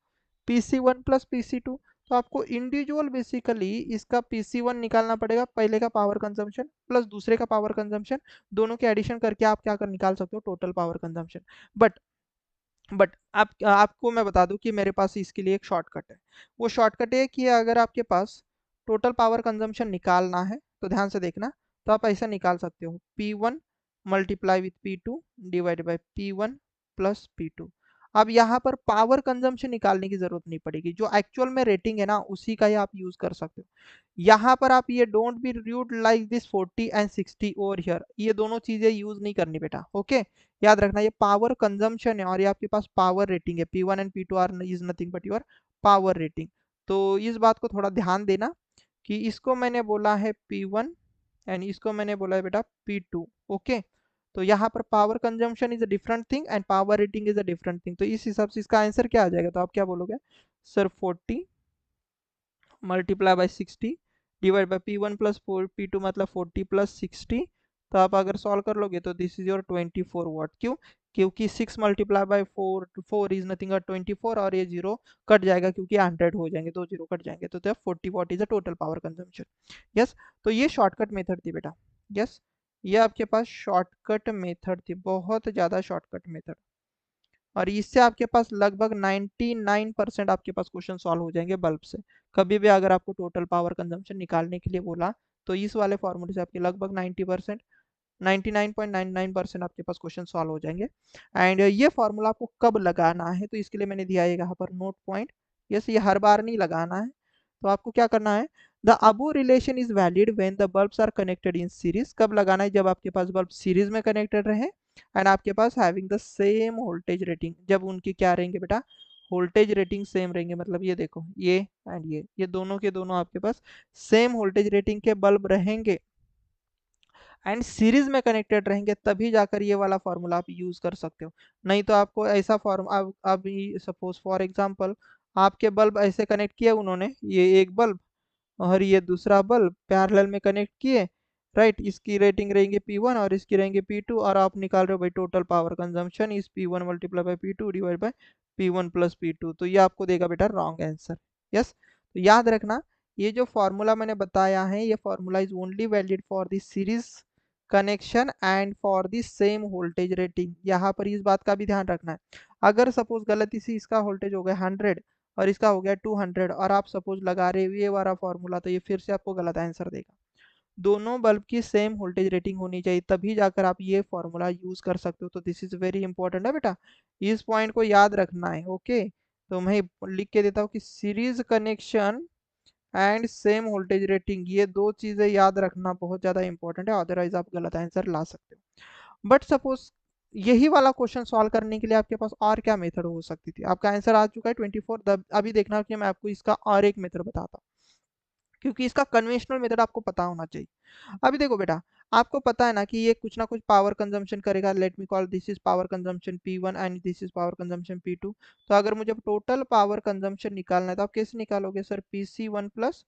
PC1 plus PC2, तो आपको इंडिविजुअल बेसिकली इसका PC1 निकालना पड़ेगा, पहले का पावर कंजम्पशन प्लस दूसरे का पावर कंजम्पशन, दोनों के एडिशन करके आप क्या कर निकाल सकते हो टोटल पावर कंजम्पशन। बट आपको मैं बता दूं कि मेरे पास इसके लिए एक शॉर्टकट है। वो शॉर्टकट है कि अगर आपके पास टोटल पावर कंजम्पशन निकालना है तो ध्यान से देखना, तो आप ऐसा निकाल सकते हो P1 multiply with P2 divide by P1 plus P2। अब यहाँ पर पावर कंजम्पशन निकालने की जरूरत नहीं पड़ेगी, जो एक्चुअल में रेटिंग है ना उसी का ही आप यूज कर सकते हो। यहाँ पर आप ये don't be utilise this 40 and 60 over here, ये दोनों चीजें यूज नहीं करनी बेटा। ओके, याद रखना ये पावर कंजम्पशन है और ये आपके पास पावर रेटिंग है। P1 and P2 are is nothing but your power rating. तो इस बात को थोड़ा ध्यान देना कि इसको मैंने बोला है P1 एंड इसको मैंने बोला है बेटा P2। ओके, तो यहाँ पर power consumption is a different thing and power rating is a different thing. तो इस हिसाब से इसका आंसर क्या आ जाएगा, तो आप क्या बोलोगे sir 40 multiply by 60 divide by P1 plus P2 मतलब 40 प्लस 60। तो आप अगर सॉल्व कर लोगे तो दिस इज योर 24 वाट। क्यों? क्योंकि 6 multiply by 4, 4 is nothing but 24 और ये जीरो कट जाएगा क्योंकि 100 हो जाएंगे, दो जीरो कट जाएंगे, तो 40 what is the total power consumption. Yes, तो ये शॉर्टकट मेथड थी बेटा। यस, ये आपके पास शॉर्टकट मेथड थी, बहुत ज़्यादा शॉर्टकट मेथड, और इससे आपके पास लगभग 99% आपके पास क्वेश्चन सॉल्व हो जाएंगे बल्ब से। कभी भी अगर आपको टोटल पावर कंजम्पशन निकालने के लिए बोला तो इस वाले फॉर्मूले से आपके लगभग 90%, 99.99% आपके पास क्वेश्चन सॉल्व हो जाएंगे। एंड ये फॉर्मूला आपको कब लगाना है, तो इसके लिए मैंने दिया है यहाँ पर नोट पॉइंट। यस, ये हर बार नहीं लगाना है, तो आपको क्या करना है, the above relation is valid when the bulbs are connected in series. कब लगाना है, जब आपके पास बल्ब सीरीज में कनेक्टेड रहे एंड आपके पास having the same voltage rating. जब उनकी क्या रहेंगे बेटा, वोल्टेज रेटिंग सेम रहेंगे, मतलब ये देखो ये एंड ये दोनों के दोनों आपके पास सेम वोल्टेज रेटिंग के बल्ब रहेंगे एंड सीरीज में कनेक्टेड रहेंगे, तभी जाकर ये वाला फॉर्मूला आप यूज कर सकते हो। नहीं तो आपको ऐसा फॉर्म अब सपोज फॉर एग्जांपल आपके बल्ब ऐसे कनेक्ट किया उन्होंने, ये एक बल्ब और ये दूसरा बल्ब पैरेलल में कनेक्ट किए, राइट, इसकी रेटिंग रहेंगे P1 और इसकी रहेंगे P2, और आप निकाल रहे हो भाई टोटल पावर कंजम्पशन इस P1 multiply by P2 divide by P1 plus P2, तो ये आपको देगा बेटा रॉन्ग आंसर। यस, तो याद रखना ये जो फॉर्मूला मैंने बताया है ये formula is only valid for the series connection and for the same voltage rating. यहाँ पर इस बात का भी ध्यान रखना है, अगर सपोज गलती से इसका वोल्टेज हो गया 100 और इसका हो गया 200 और आप सपोज लगा रहे हो ये वाला फॉर्मूला, तो ये फिर से आपको गलत आंसर देगा। दोनों बल्ब की सेम वोल्टेज रेटिंग होनी चाहिए, तभी जाकर आप ये फॉर्मूला यूज कर सकते हो। तो दिस इज वेरी इंपॉर्टेंट है बेटा, इस पॉइंट को याद रखना है। ओके, तो मैं लिख के देता हूँ कि series connection and same voltage rating, ये दो चीजें याद रखना बहुत ज्यादा इंपॉर्टेंट है, अदरवाइज आप गलत आंसर ला सकते हो। बट सपोज यही वाला क्वेश्चन सॉल्व करने के लिए आपके पास और क्या मेथड हो सकती थी, आपका आंसर आ चुका है 24। अभी देखना कि मैं आपको इसका और एक मेथड बताता हूँ, क्योंकि इसका कन्वेंशनल मेथड आपको पता होना चाहिए। अभी देखो बेटा, आपको पता है ना कि ये कुछ ना कुछ पावर कंजम्पशन करेगा, let me call this is power consumption P1 and this is power consumption P2। तो अगर मुझे टोटल पावर कंजम्पशन निकालना है तो आप कैसे निकालोगे सर, PC1 प्लस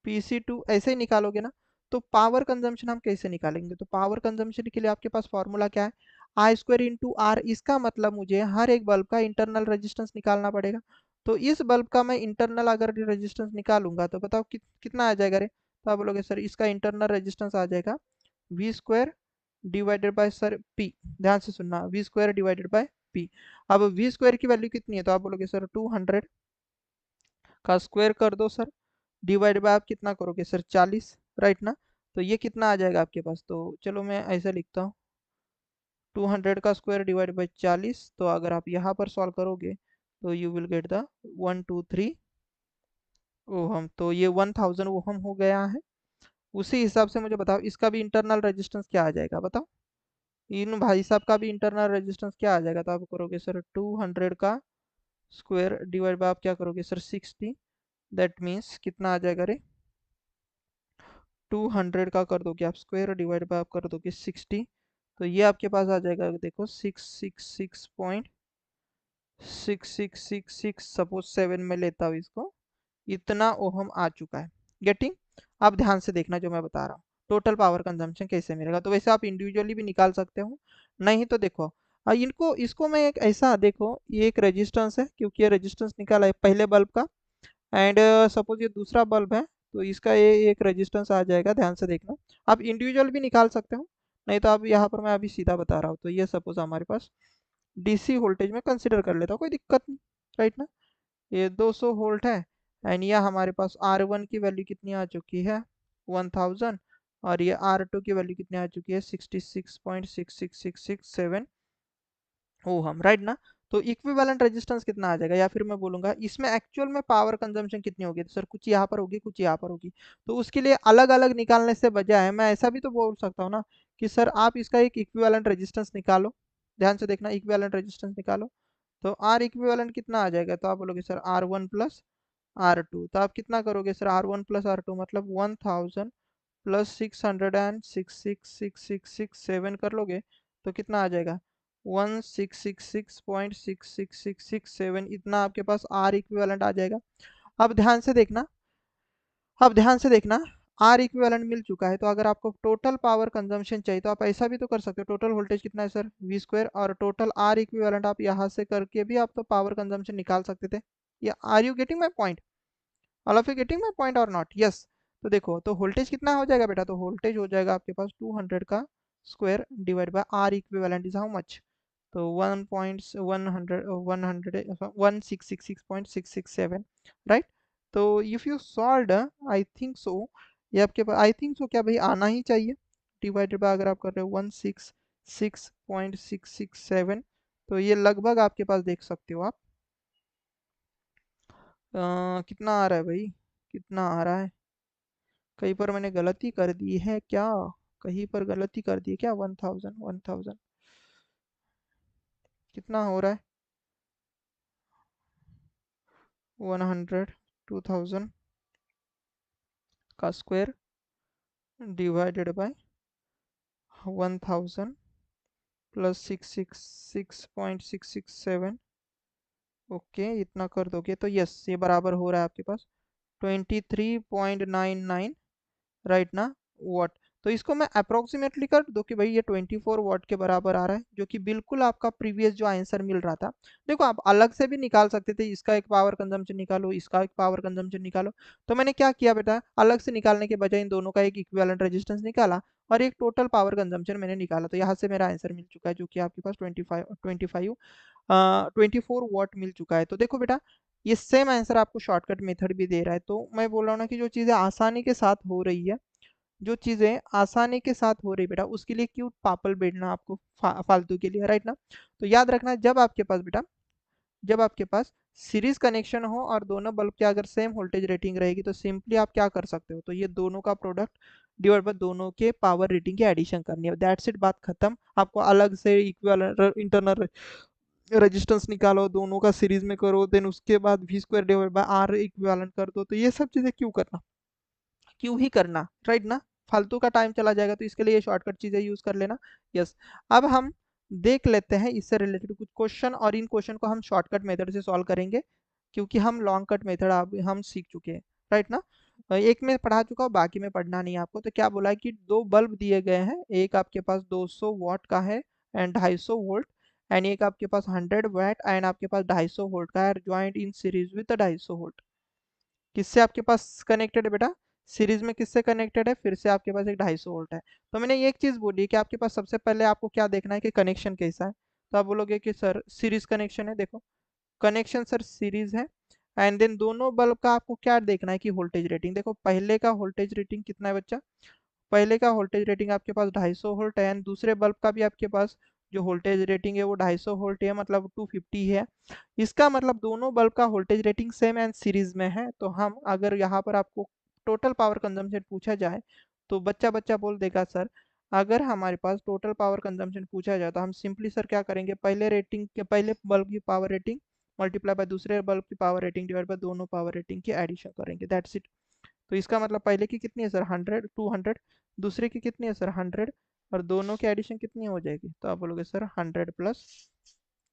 PC2 ऐसे ही निकालोगे ना। तो पावर कंजम्पशन हम कैसे निकालेंगे, तो पावर कंजम्पशन के लिए आपके पास फॉर्मूला क्या है, आई स्क्वायर इंटू आर। इसका मतलब मुझे हर एक बल्ब का इंटरनल रेजिस्टेंस निकालना पड़ेगा। तो इस बल्ब का मैं इंटरनल अगर रेजिस्टेंस निकालूंगा तो बताओ कितना आ जाएगा रे, तो आप बोलोगे सर इसका इंटरनल रेजिस्टेंस आ जाएगा V square divided by sir P. ध्यान से सुनना, V square divided by P. अब वी स्क्वायर की वैल्यू कितनी है, तो आप बोलोगे सर 200 का स्क्वायर कर दो सर, डिवाइड बाय आप कितना करोगे सर 40, राइट ना। तो ये कितना आ जाएगा आपके पास, तो चलो मैं ऐसे लिखता हूँ 200 का स्क्वायर डिवाइड बाय 40। तो अगर आप यहाँ पर सॉल्व करोगे तो you will get the 123 ohm, तो ये 1000 ओहम हो गया है। उसी हिसाब से मुझे बताओ इसका भी इंटरनल रेजिस्टेंस क्या आ जाएगा, बताओ इन भाई साहब का भी इंटरनल रेजिस्टेंस क्या आ जाएगा, तो आप करोगे सर 200 का स्क्वायर डिवाइड बाय आप क्या करोगे सर 60, दैट मीन्स कितना आ जाएगा रे, 200 का कर दोगे आप स्क्वायर डिवाइड बाय आप कर दोगे 60। तो ये आपके पास आ जाएगा देखो 666.6666, सपोज 7 में लेता हूँ इसको, इतना ओहम आ चुका है। गेटिंग? आप ध्यान से देखना जो मैं बता रहा हूँ, टोटल पावर कंजम्पशन कैसे मिलेगा। तो वैसे आप इंडिविजुअली भी निकाल सकते हो, नहीं तो देखो इनको इसको मैं एक ऐसा देखो, ये एक रेजिस्टेंस है क्योंकि ये रेजिस्टेंस निकाला है पहले बल्ब का, एंड सपोज ये दूसरा बल्ब है तो इसका ये एक रेजिस्टेंस आ जाएगा। ध्यान से देखना, आप इंडिविजुअल भी निकाल सकते हो, नहीं तो आप यहाँ पर मैं अभी सीधा बता रहा हूँ। तो ये सपोज हमारे पास डीसी वोल्टेज में कंसिडर कर लेता हूँ, कोई दिक्कत नहीं, राइट ना। ये 200 वोल्ट है एंड यह हमारे पास R1 की वैल्यू कितनी आ चुकी है 1000, और ये R2 की वैल्यू कितनी आ चुकी है 66.66667 ओहम, राइट ना। तो इक्विवेलेंट रेजिस्टेंस कितना आ जाएगा, या फिर मैं बोलूंगा इसमें एक्चुअल में पावर कंजम्पशन कितनी होगी, तो सर कुछ यहाँ पर होगी कुछ यहाँ पर होगी। तो उसके लिए अलग अलग निकालने से बजाय मैं ऐसा भी तो बोल सकता हूँ ना कि सर आप इसका एक इक्विवेलेंट रेजिस्टेंस निकालो। ध्यान से देखना, इक्विवेलेंट रेजिस्टेंस निकालो। तो आर इक्विवेलेंट कितना आ जाएगा, तो आप बोलोगे सर R1 प्लस R2। तो आप कितना करोगे सर, R1 प्लस R2 मतलब 1000 प्लस 666 कर लोगे तो कितना आ जाएगा, 1666.666667, इतना आपके पास आर इक्विवेलेंट आ जाएगा। अब ध्यान से देखना, अब ध्यान से देखना, आर इक्विवेलेंट मिल चुका है। तो अगर आपको टोटल पावर कंजम्पशन चाहिए तो आप ऐसा भी तो कर सकते हो, टोटल वोल्टेज कितना है सर वी स्क्वायर, और टोटल आर इक्विवेलेंट आप यहाँ से करके भी आप तो पावर कंजम्पशन निकाल सकते थे। या are you getting my point, all of you getting my point और नॉट, यस। तो देखो, तो वोल्टेज कितना हो जाएगा बेटा, तो वोल्टेज हो जाएगा आपके पास 200 का square divide by R equivalent is how much, तो 1.1666.667, राइट। तो if you solve, I think so, ये आपके पास आई थिंक सो क्या भाई आना ही चाहिए, डिवाइडेड बाय अगर आप कर रहे हो 166.667, तो ये लगभग आपके पास देख सकते हो आप, कितना आ रहा है भाई, कितना आ रहा है, कहीं पर मैंने गलती कर दी है क्या, कहीं पर गलती कर दी है क्या, 1000 कितना हो रहा है, 100 2000 का square divided bye 1000 plus 666.667, okay इतना कर दोगे तो यस ये बराबर हो रहा है आपके पास 23.99, राइट ना, वॉट। तो इसको मैं अप्रोक्सीमेटली कर दो कि भाई ये 24 वॉट के बराबर आ रहा है, जो कि बिल्कुल आपका प्रीवियस जो आंसर मिल रहा था। देखो आप अलग से भी निकाल सकते थे, इसका एक पावर कंजम्पशन निकालो, इसका एक पावर कंजम्पशन निकालो। तो मैंने क्या किया बेटा, अलग से निकालने के बजाय इन दोनों का एक इक्विवेलेंट रेजिस्टेंस निकाला और एक टोटल पावर कंजम्पशन मैंने निकाला। तो यहाँ से मेरा आंसर मिल चुका है, जो कि आपके पास 24 वॉट मिल चुका है। तो देखो बेटा, ये सेम आंसर आपको शॉर्टकट मेथड भी दे रहा है। तो मैं बोल रहा हूँ ना कि जो चीज़ें आसानी के साथ हो रही है, जो चीज़ें आसानी के साथ हो रही बेटा, उसके लिए क्यों पापल बेचना आपको फालतू के लिए, राइट ना। तो याद रखना, जब आपके पास बेटा, जब आपके पास सीरीज कनेक्शन हो और दोनों बल्ब की अगर सेम वोल्टेज रेटिंग रहेगी, तो सिंपली आप क्या कर सकते हो, तो ये दोनों का प्रोडक्ट डिवाइड बाय दोनों के पावर रेटिंग की एडिशन करनी है, दैट्स इट, बात खत्म। आपको अलग से इक्विवेलेंट इंटरनल रेजिस्टेंस निकालो, दोनों का सीरीज में करो, देन उसके बाद V square divide by R equivalent कर दो। तो ये सब चीज़ें क्यों करना, क्यों ही करना, राइट ना, फालतू का टाइम चला जाएगा। तो इसके लिए ये शॉर्टकट चीजें यूज कर लेना, यस। अब हम देख लेते हैं इससे रिलेटेड कुछ क्वेश्चन, और इन क्वेश्चन को हम शॉर्टकट मेथड से सॉल्व करेंगे, क्योंकि हम लॉन्ग कट मेथड अब हम सीख चुके हैं, राइट ना। एक में पढ़ा चुका हूँ, बाकी में पढ़ना नहीं है आपको। तो क्या बोला है कि दो बल्ब दिए गए हैं, एक आपके पास 200 वॉट का है एंड 250 वोल्ट, एंड एक आपके पास 100 वॉट एंड आपके पास 250 वोल्ट का है, joint in series with 250 volt. किससे आपके पास कनेक्टेड है बेटा, सीरीज में किससे कनेक्टेड है, फिर से आपके पास एक 250 वोल्ट है। तो मैंने ये एक चीज बोली कि आपके पास सबसे पहले आपको क्या देखना है कि कनेक्शन कैसा है। तो आप बोलोगे कि सर सीरीज कनेक्शन है, देखो कनेक्शन सर सीरीज है, एंड देन दोनों बल्ब का आपको क्या देखना है कि वोल्टेज रेटिंग, देखो पहले का वोल्टेज रेटिंग कितना है बच्चा, पहले का वोल्टेज रेटिंग आपके पास 250 वोल्ट है, एंड दूसरे बल्ब का भी आपके पास जो वोल्टेज रेटिंग है वो 250 वोल्ट है, मतलब 250 है। इसका मतलब दोनों बल्ब का voltage rating same and series में है। तो हम अगर यहाँ पर आपको टोटल पावर कंजम्पशन पूछा जाए, तो बच्चा बच्चा बोल देगा सर, अगर हमारे पास टोटल पावर कंजम्पशन पूछा जाए तो हम सिंपली सर क्या करेंगे, पहले रेटिंग के पहले बल्ब की पावर रेटिंग मल्टीप्लाई बाय दूसरे बल्ब की पावर रेटिंग डिवाइड बाय दोनों पावर रेटिंग की एडिशन करेंगे, दैट्स इट। तो इसका मतलब पहले की कितनी है सर 100 200, दूसरे की कितनी है सर 100, और दोनों की एडिशन कितनी हो जाएगी, तो आप बोलोगे सर 100 प्लस,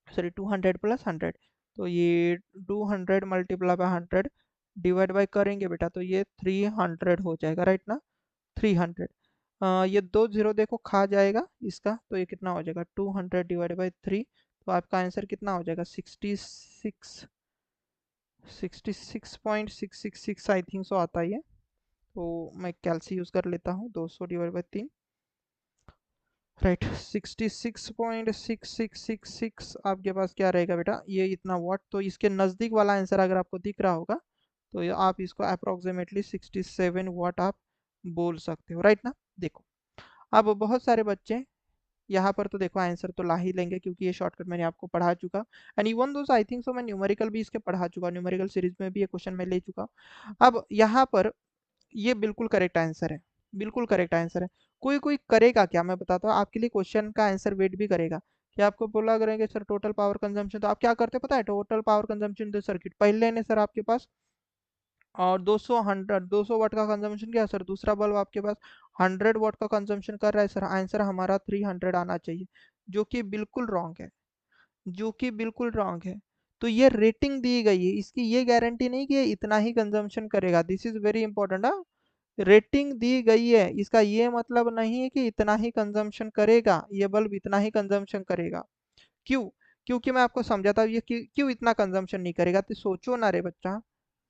सॉरी 200 प्लस 100। तो ये 200 मल्टीप्लाई बाय 100 डिवाइड बाय करेंगे बेटा, तो ये 300 हो जाएगा, राइट ना, 300। ये दो जीरो देखो खा जाएगा इसका, तो ये कितना हो जाएगा 200 डिवाइड बाई 3। तो आपका आंसर कितना हो जाएगा 66.666 आई थिंक सो आता ही है। तो मैं कैलसी यूज़ कर लेता हूँ, 200 डिवाइड बाई 3, राइट, 66.6666 आपके पास क्या रहेगा बेटा, ये इतना वॉट। तो इसके नज़दीक वाला आंसर अगर आपको दिख रहा होगा, तो ये आप इसको अप्रोक्सीमेटली 67 वॉट आप बोल सकते हो, राइट ना। देखो अब बहुत सारे बच्चे यहाँ पर तो देखो आंसर तो ला ही लेंगे क्योंकि ये शॉर्टकट मैंने आपको पढ़ा चुका। And even though I think सो मैं न्यूमेरिकल भी इसके पढ़ा चुका, न्यूमेरिकल सीरीज में भी ये क्वेश्चन मैं ले चुका। अब यहाँ पर ये बिल्कुल करेक्ट आंसर है, बिल्कुल करेक्ट आंसर है। कोई कोई करेगा क्या, मैं बताता हूँ आपके लिए, क्वेश्चन का आंसर वेट भी करेगा कि आपको बोला करेंगे सर टोटल पावर कंजम्पशन, तो आप क्या करते हो पता है, total power consumption the circuit पहले ने सर आपके पास, और 200 वाट का कंजम्पशन क्या है सर, दूसरा बल्ब आपके पास 100 वाट का कंजम्पशन कर रहा है सर, आंसर हमारा 300 आना चाहिए, जो कि बिल्कुल रॉन्ग है, जो कि बिल्कुल रॉन्ग है। तो ये रेटिंग दी गई है, इसकी ये गारंटी नहीं कि ये इतना ही कंजम्पशन करेगा, this is very important. Rating दी गई है, इसका ये मतलब नहीं है कि इतना ही कंजम्पशन करेगा, ये बल्ब इतना ही कंजम्पशन करेगा। क्यों? क्योंकि मैं आपको समझाता हूँ ये क्यों इतना कंजम्पशन नहीं करेगा, तो सोचो ना रे बच्चा,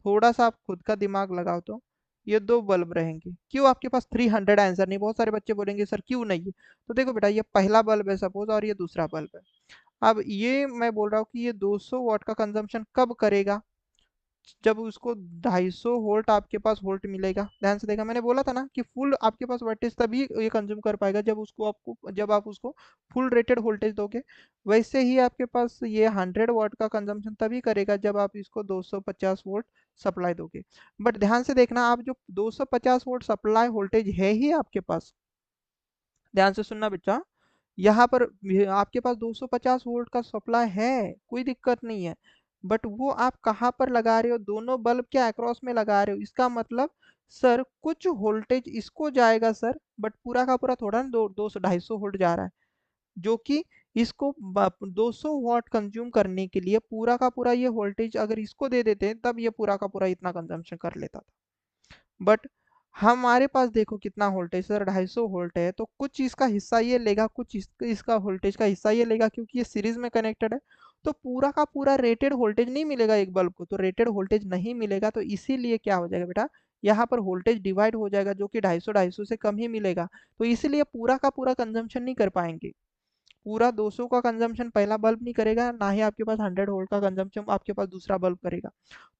थोड़ा सा आप खुद का दिमाग लगाओ तो। ये दो बल्ब रहेंगे, क्यों आपके पास 300 आंसर नहीं, बहुत सारे बच्चे बोलेंगे सर क्यों नहीं है, तो देखो बेटा ये पहला बल्ब है सपोज और ये दूसरा बल्ब है। अब ये मैं बोल रहा हूँ कि ये 200 वाट का कंजम्पशन कब करेगा, जब उसको 250 वोल्ट आपके पास वोल्ट मिलेगा। ध्यान से देखा, मैंने बोला था ना कि फुल आपके पास वोल्टेज तभी ये कंज्यूम कर पाएगा जब उसको आपको जब आप उसको फुल रेटेड वोल्टेज दोगे। वैसे ही आपके पास ये 100 वाट का कंजम्पशन तभी करेगा जब आप इसको 250 वोल्ट सप्लाई दोगे। बट ध्यान से देखना, आप जो 250 वोल्ट सप्लाई वोल्टेज है ही आपके पास, ध्यान से सुनना बच्चा, यहाँ पर आपके पास 250 वोल्ट का सप्लाई है, कोई दिक्कत नहीं है। बट वो आप कहाँ पर लगा रहे हो, दोनों बल्ब के अक्रॉस में लगा रहे हो, इसका मतलब सर कुछ वोल्टेज इसको जाएगा सर, बट पूरा का पूरा थोड़ा ना, 200 250 वोल्ट जा रहा है, जो कि इसको 200 वाट कंज्यूम करने के लिए पूरा का पूरा ये वोल्टेज अगर इसको दे देते तब ये पूरा का पूरा इतना कंजम्पशन कर लेता था। बट हमारे पास देखो कितना वोल्टेज सर, 250 वोल्ट है, तो कुछ इसका हिस्सा ये लेगा, कुछ इसका वोल्टेज का हिस्सा ये लेगा, क्योंकि ये सीरीज में कनेक्टेड है। तो पूरा का पूरा रेटेड वोल्टेज नहीं मिलेगा एक बल्ब को, तो रेटेड वोल्टेज नहीं मिलेगा, तो इसीलिए क्या हो जाएगा बेटा, यहाँ पर वोल्टेज डिवाइड हो जाएगा, जो कि 250 से कम ही मिलेगा, तो इसीलिए पूरा का पूरा कंजम्पशन नहीं कर पाएंगे। पूरा 200 का कंजम्पशन पहला बल्ब नहीं करेगा, ना ही आपके पास 100 वोल्ट का कंजम्पशन आपके पास दूसरा बल्ब करेगा।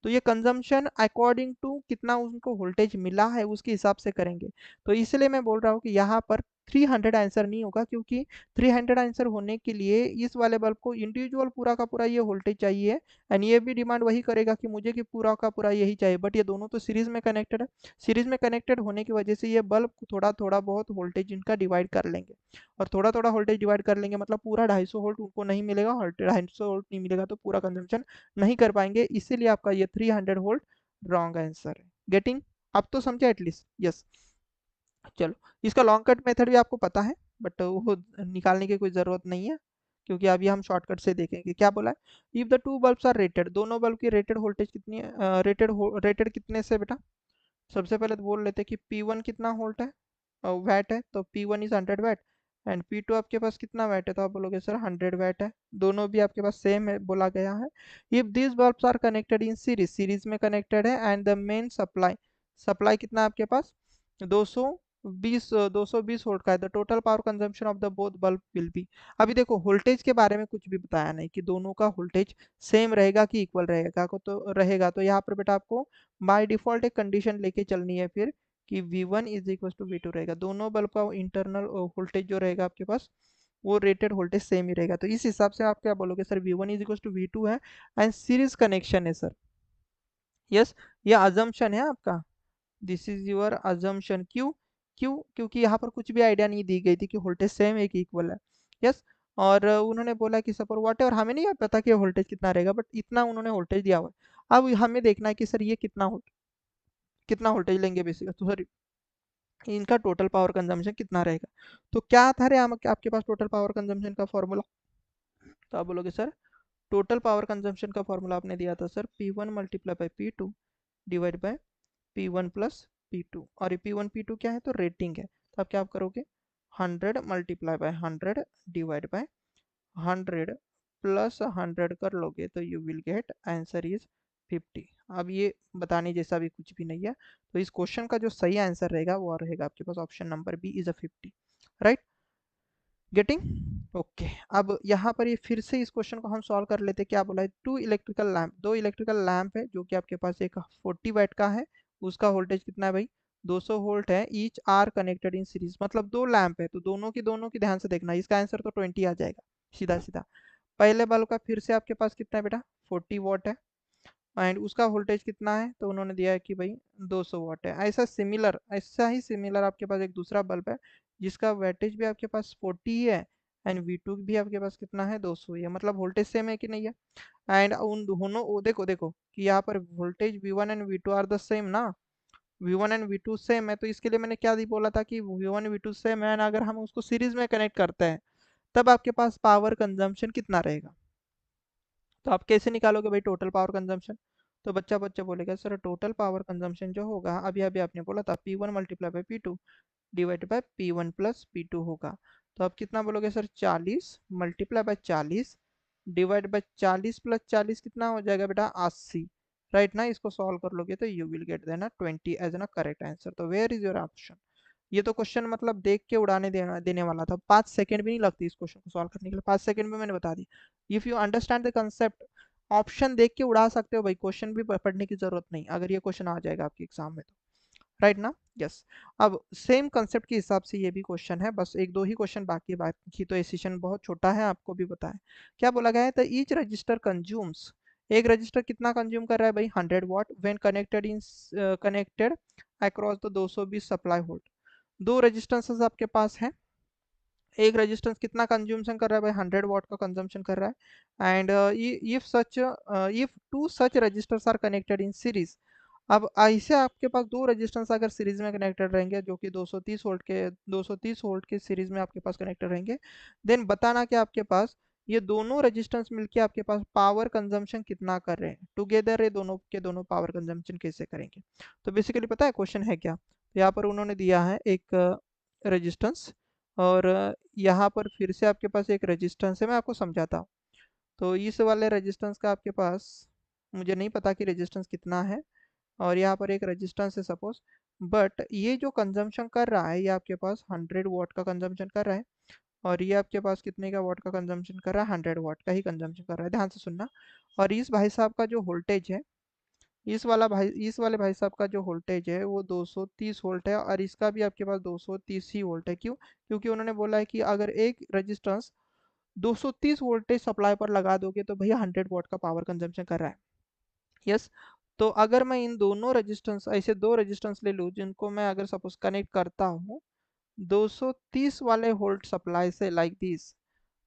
तो ये कंजम्पशन अकॉर्डिंग टू कितना उनको वोल्टेज मिला है उसके हिसाब से करेंगे। तो इसलिए मैं बोल रहा हूँ कि यहाँ पर 300 आंसर नहीं होगा, क्योंकि 300 आंसर होने के लिए इस वाले बल्ब को इंडिविजुअल पूरा का पूरा ये वोल्टेज चाहिए, एंड ये भी डिमांड वही करेगा कि मुझे कि पूरा का पूरा यही चाहिए। बट ये दोनों तो सीरीज में कनेक्टेड है, सीरीज में कनेक्टेड होने की वजह से ये बल्ब थोड़ा थोड़ा बहुत वोल्टेज इनका डिवाइड कर लेंगे, और थोड़ा थोड़ा वोल्टेज डिवाइड कर लेंगे, मतलब पूरा 250 वोल्ट उनको नहीं मिलेगा, और 250 वोल्ट नहीं मिलेगा तो पूरा कंजम्पशन नहीं कर पाएंगे, इसीलिए आपका ये 300 वोल्ट रॉन्ग आंसर है। गेटिंग? अब तो समझे एटलीस्ट, यस। चलो, इसका लॉन्ग कट मेथड भी आपको पता है, बट वो निकालने की कोई ज़रूरत नहीं है, क्योंकि अभी हम शॉर्टकट से देखेंगे। क्या बोला है, if the two bulbs are rated, दोनों बल्ब की रेटेड वोल्टेज कितनी है, रेटेड कितने से बेटा, सबसे पहले तो बोल लेते हैं कि P1 कितना वोल्ट है, वैट है, तो P1 is 100 VAT, and P2 आपके पास कितना वैट है, तो आप बोलोगे सर 100 वैट है, दोनों भी आपके पास सेम है बोला गया है। If this bulbs are connected in series, series में कनेक्टेड है, and the main supply, supply कितना है आपके पास 220 वोल्ट का है, the total power consumption of the both bulb will be. अभी देखो वोल्टेज के बारे में कुछ भी बताया नहीं कि दोनों का वोल्टेज सेम रहेगा कि इक्वल रहेगा, को तो रहेगा, तो यहाँ पर बेटा आपको बाय डिफॉल्ट एक कंडीशन लेके चलनी है फिर, कि V1 is equal to V2 रहेगा, दोनों बल्ब का इंटरनल वोल्टेज जो रहेगा आपके पास वो रेटेड वोल्टेज सेम ही रहेगा। तो इस हिसाब से आप क्या बोलोगे sir, V1 is equal to V2 है, एंड सीरीज कनेक्शन है सर, यस। ये अजम्पशन है आपका, दिस इज योर अजम्पशन। क्यों? क्यों? क्योंकि यहाँ पर कुछ भी आइडिया नहीं दी गई थी कि वोल्टेज सेम एक इक्वल है, यस। और उन्होंने बोला कि सपोज वाट एवर, हमें नहीं पता कि वोल्टेज कितना रहेगा, बट इतना उन्होंने वोल्टेज दिया हुआ है। अब हमें देखना है कि सर ये कितना वोल्टेज लेंगे बेसिक, तो सर इनका टोटल पावर कंजम्पशन कितना रहेगा। तो क्या था रे आपके पास टोटल पावर कंजम्पशन का फॉर्मूला, तो आप बोलोगे सर टोटल पावर कंजम्पशन का फॉर्मूला आपने दिया था sir P1 multiply by P2 divide by P1 plus P2, और ये P1 P2 क्या है, तो रेटिंग है, तो आप क्या आप करोगे 100 multiply by 100 divide by 100 plus 100 कर लोगे, तो you will get answer is 50। अब ये बताने जैसा भी कुछ भी नहीं है, तो इस क्वेश्चन का जो सही आंसर रहेगा वो रहेगा आपके पास option number B is a 50, right. Getting? Okay. अब यहाँ पर ये फिर से इस क्वेश्चन को हम सॉल्व कर लेते हैं। क्या बोला है, टू इलेक्ट्रिकल लैंप, दो इलेक्ट्रिकल लैंप है, जो कि आपके पास एक 40 वाट का है, उसका वोल्टेज कितना है भाई 200 वोल्ट है, each are connected in series, मतलब दो लैंप है तो दोनों की ध्यान से देखना, इसका आंसर तो 20 आ जाएगा सीधा सीधा। पहले बल्ब का फिर से आपके पास कितना है बेटा, 40 वॉट है, एंड उसका वोल्टेज कितना है तो उन्होंने दिया है कि भाई 200 वॉट है। ऐसा ही सिमिलर आपके पास एक दूसरा बल्ब है जिसका वेटेज भी आपके पास 40 ही है, एंड V2 भी आपके पास कितना है, 200 ही है, मतलब वोल्टेज सेम है कि नहीं है। एंड उन दोनों देखो देखो कि यहाँ पर voltage V1 and V2 are the same ना, V1 एंड V2 सेम है, तो इसके लिए मैंने क्या बोला था कि V1 V2 सेम है, and अगर हम उसको सीरीज में कनेक्ट करते हैं तब आपके पास पावर कंजम्पशन कितना रहेगा। तो आप कैसे निकालोगे भाई टोटल पावर कंजम्पशन, तो बच्चा बच्चा बोलेगा सर टोटल पावर कंजम्पशन जो होगा, अभी अभी आपने बोला था P1 multiply by P2 divide by P1 plus P2 होगा। तो आप कितना बोलोगे sir, 40 multiply by 40 divide by 40 plus 40 कितना हो जाएगा बेटा, 80। राइट ना, इसको सॉल्व कर लोगे तो यू विल गेट देना 20 एज ना करेक्ट आंसर। तो वेयर इज योर ऑप्शन। ये तो क्वेश्चन मतलब देख के उड़ाने देने वाला था, 5 सेकंड भी नहीं लगती इस क्वेश्चन को सॉल्व करने के लिए, 5 सेकंड में मैंने बता दी। If you understand the concept, option देख के उड़ा सकते हो भाई, क्वेश्चन भी पढ़ने की जरूरत नहीं अगर ये क्वेश्चन आ जाएगा आपके एग्जाम में तो। राइट ना, यस। अब सेम कंसेप्ट के हिसाब से ये भी क्वेश्चन है, बस एक दो ही क्वेश्चन बाकी है, बाकी तो ये सेशन बहुत छोटा है, आपको भी पता है। क्या बोला गया है, तो ईच रजिस्टर कंज्यूम्स, एक रजिस्टर कितना कंज्यूम कर रहा है भाई, 100 what when connected across the 220 supply volt. दो रेजिस्टेंसेस आपके पास हैं, एक रेजिस्टेंस कितना कंज्यूमशन कर रहा है भाई, 100 वॉट का कंजम्पशन कर रहा है, and if two such resistors are connected in series. अब ऐसे आपके पास दो रेजिस्टेंस अगर सीरीज में कनेक्टेड रहेंगे जो कि 230 वोल्ट के सीरीज में आपके पास कनेक्टेड रहेंगे, देन बताना कि आपके पास ये दोनों रेजिस्टेंस मिलके आपके पास पावर कंजम्पशन कितना कर रहे हैं टुगेदर, ये दोनों के दोनों पावर कंजम्पशन कैसे करेंगे। तो बेसिकली पता है क्वेश्चन है क्या, तो यहाँ पर उन्होंने दिया है एक रेजिस्टेंस, और यहाँ पर फिर से आपके पास एक रेजिस्टेंस है, मैं आपको समझाता हूँ। तो इस वाले रेजिस्टेंस का आपके पास, मुझे नहीं पता कि रेजिस्टेंस कितना है, और यहाँ पर एक रेजिस्टेंस है सपोज, बट ये जो कंजम्पशन कर रहा है ये आपके पास 100 वॉट का कंजम्पशन कर रहा है, और ये आपके पास कितने का वॉट का कंजम्पशन कर रहा है, 100 वॉट का ही कंजम्पशन कर रहा है, ध्यान से सुनना। और इस भाई साहब का जो वोल्टेज है, इस वाले भाई साहब का जो वोल्टेज है वो 230 वोल्ट है, और इसका भी आपके पास 230 ही वोल्ट है। क्यों, क्योंकि उन्होंने बोला है कि अगर एक रेजिस्टेंस 230 वोल्टेज सप्लाई पर लगा दोगे तो भैया 100 वॉट का पावर कंजम्पशन कर रहा है। यस। तो अगर मैं इन दोनों रेजिस्टेंस, ऐसे दो रेजिस्टेंस ले लूँ जिनको मैं अगर सपोज कनेक्ट करता हूँ 230 वाले वोल्ट सप्लाई से लाइक दिस,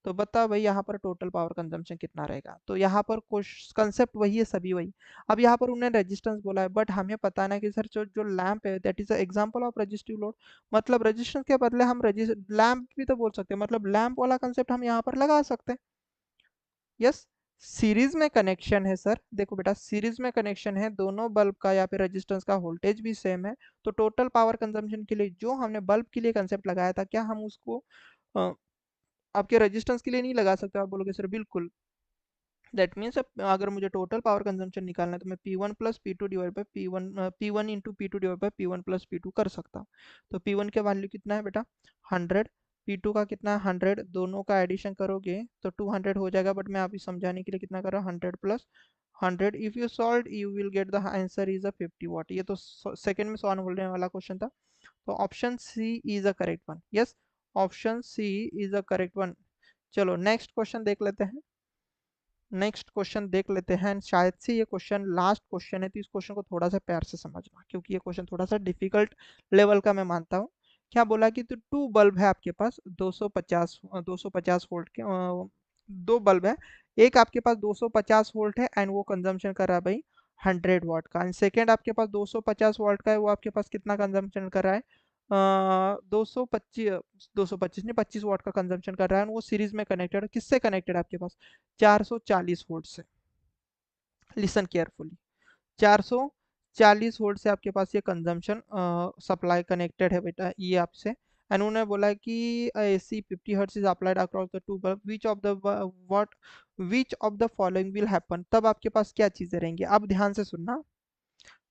तो बता भाई यहाँ पर टोटल पावर कंजम्पशन कितना रहेगा। तो यहाँ पर कंसेप्ट वही है, सभी वही। अब यहाँ पर उन्होंने रेजिस्टेंस बोला है, बट हमें पता ना कि सर जो जो लैंप है that is example of resistive load, मतलब रेजिस्टेंस के बदले हम लैंप भी तो बोल सकते हैं, मतलब लैंप वाला कंसेप्ट हम यहाँ पर लगा सकते हैं। यस, सीरीज में कनेक्शन है सर, देखो बेटा सीरीज में कनेक्शन है, दोनों बल्ब का या फिर रेजिस्टेंस का वोल्टेज भी सेम है, तो टोटल पावर कंजम्पशन के लिए जो हमने बल्ब के लिए कंसेप्ट लगाया था, क्या हम उसको अ, आपके रेजिस्टेंस के लिए नहीं लगा सकते। आप बोलोगे सर बिल्कुल, दैट मीन्स अगर मुझे टोटल पावर कंजम्पशन निकालना है तो मैं P1 plus P2 divide by P1 into P2 divide by P1 plus P2 कर सकता हूँ। तो P1 का वैल्यू कितना है बेटा, 100, P2 का कितना है 100, दोनों का एडिशन करोगे तो 200 हो जाएगा, बट मैं अभी समझाने के लिए कितना कर रहा हूँ, 100 plus 100, if you solve you will get the answer is a 50 what. ये तो सेकंड में सॉल्व होने वाला क्वेश्चन था, तो option C is a correct one. Yes, option C is a correct one. चलो नेक्स्ट क्वेश्चन देख लेते हैं, नेक्स्ट क्वेश्चन देख लेते हैं, शायद से ये क्वेश्चन लास्ट क्वेश्चन है, तो इस क्वेश्चन को थोड़ा सा प्यार से समझना क्योंकि ये क्वेश्चन थोड़ा सा डिफिकल्ट लेवल का मैं मानता हूँ। क्या बोला कि तो टू बल्ब है आपके पास 250 वोल्ट के, दो बल्ब है, एक आपके पास 250 वोल्ट है एंड वो कंजम्पशन कर रहा है भाई 100 वॉट का, एंड सेकेंड आपके पास 250 वोल्ट का है, वो आपके पास कितना कंजम्पशन कर रहा है, 225 नहीं 25 वॉट का कंजम्पशन कर रहा है, और वो सीरीज में कनेक्टेड, किससे कनेक्टेड आपके पास, 440 वोल्ट से। लिसन केयरफुली, 440 वोल्ट से आपके पास ये कंजम्पशन सप्लाई कनेक्टेड है बेटा, ये आपसे। एंड उन्होंने बोला है कि AC 50 hertz is applied across the two bulb, which of the following will happen, तब आपके पास क्या चीजें रहेंगी। अब ध्यान से सुनना,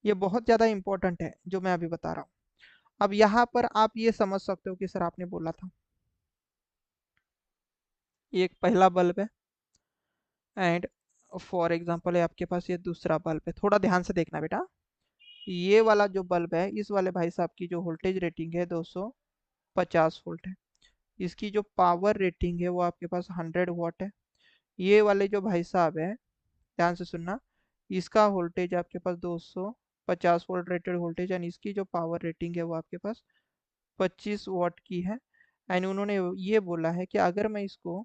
ये बहुत ज्यादा इंपॉर्टेंट है जो मैं अभी बता रहा हूँ। अब यहाँ पर आप ये समझ सकते हो कि सर आपने बोला था, ये एक पहला बल्ब है, एंड फॉर एग्जाम्पल है आपके पास ये दूसरा बल्ब है, थोड़ा ध्यान से देखना बेटा। ये वाला जो बल्ब है, इस वाले भाई साहब की जो वोल्टेज रेटिंग है 250 वोल्ट है। इसकी जो पावर रेटिंग है वो आपके पास 100 वाट है। ये वाले जो भाई साहब है, ध्यान से सुनना, इसका वोल्टेज आपके पास 250 वोल्ट रेटेड वोल्टेज, यानी इसकी जो पावर रेटिंग है वो आपके पास 25 वाट की है। एंड उन्होंने ये बोला है कि अगर मैं इसको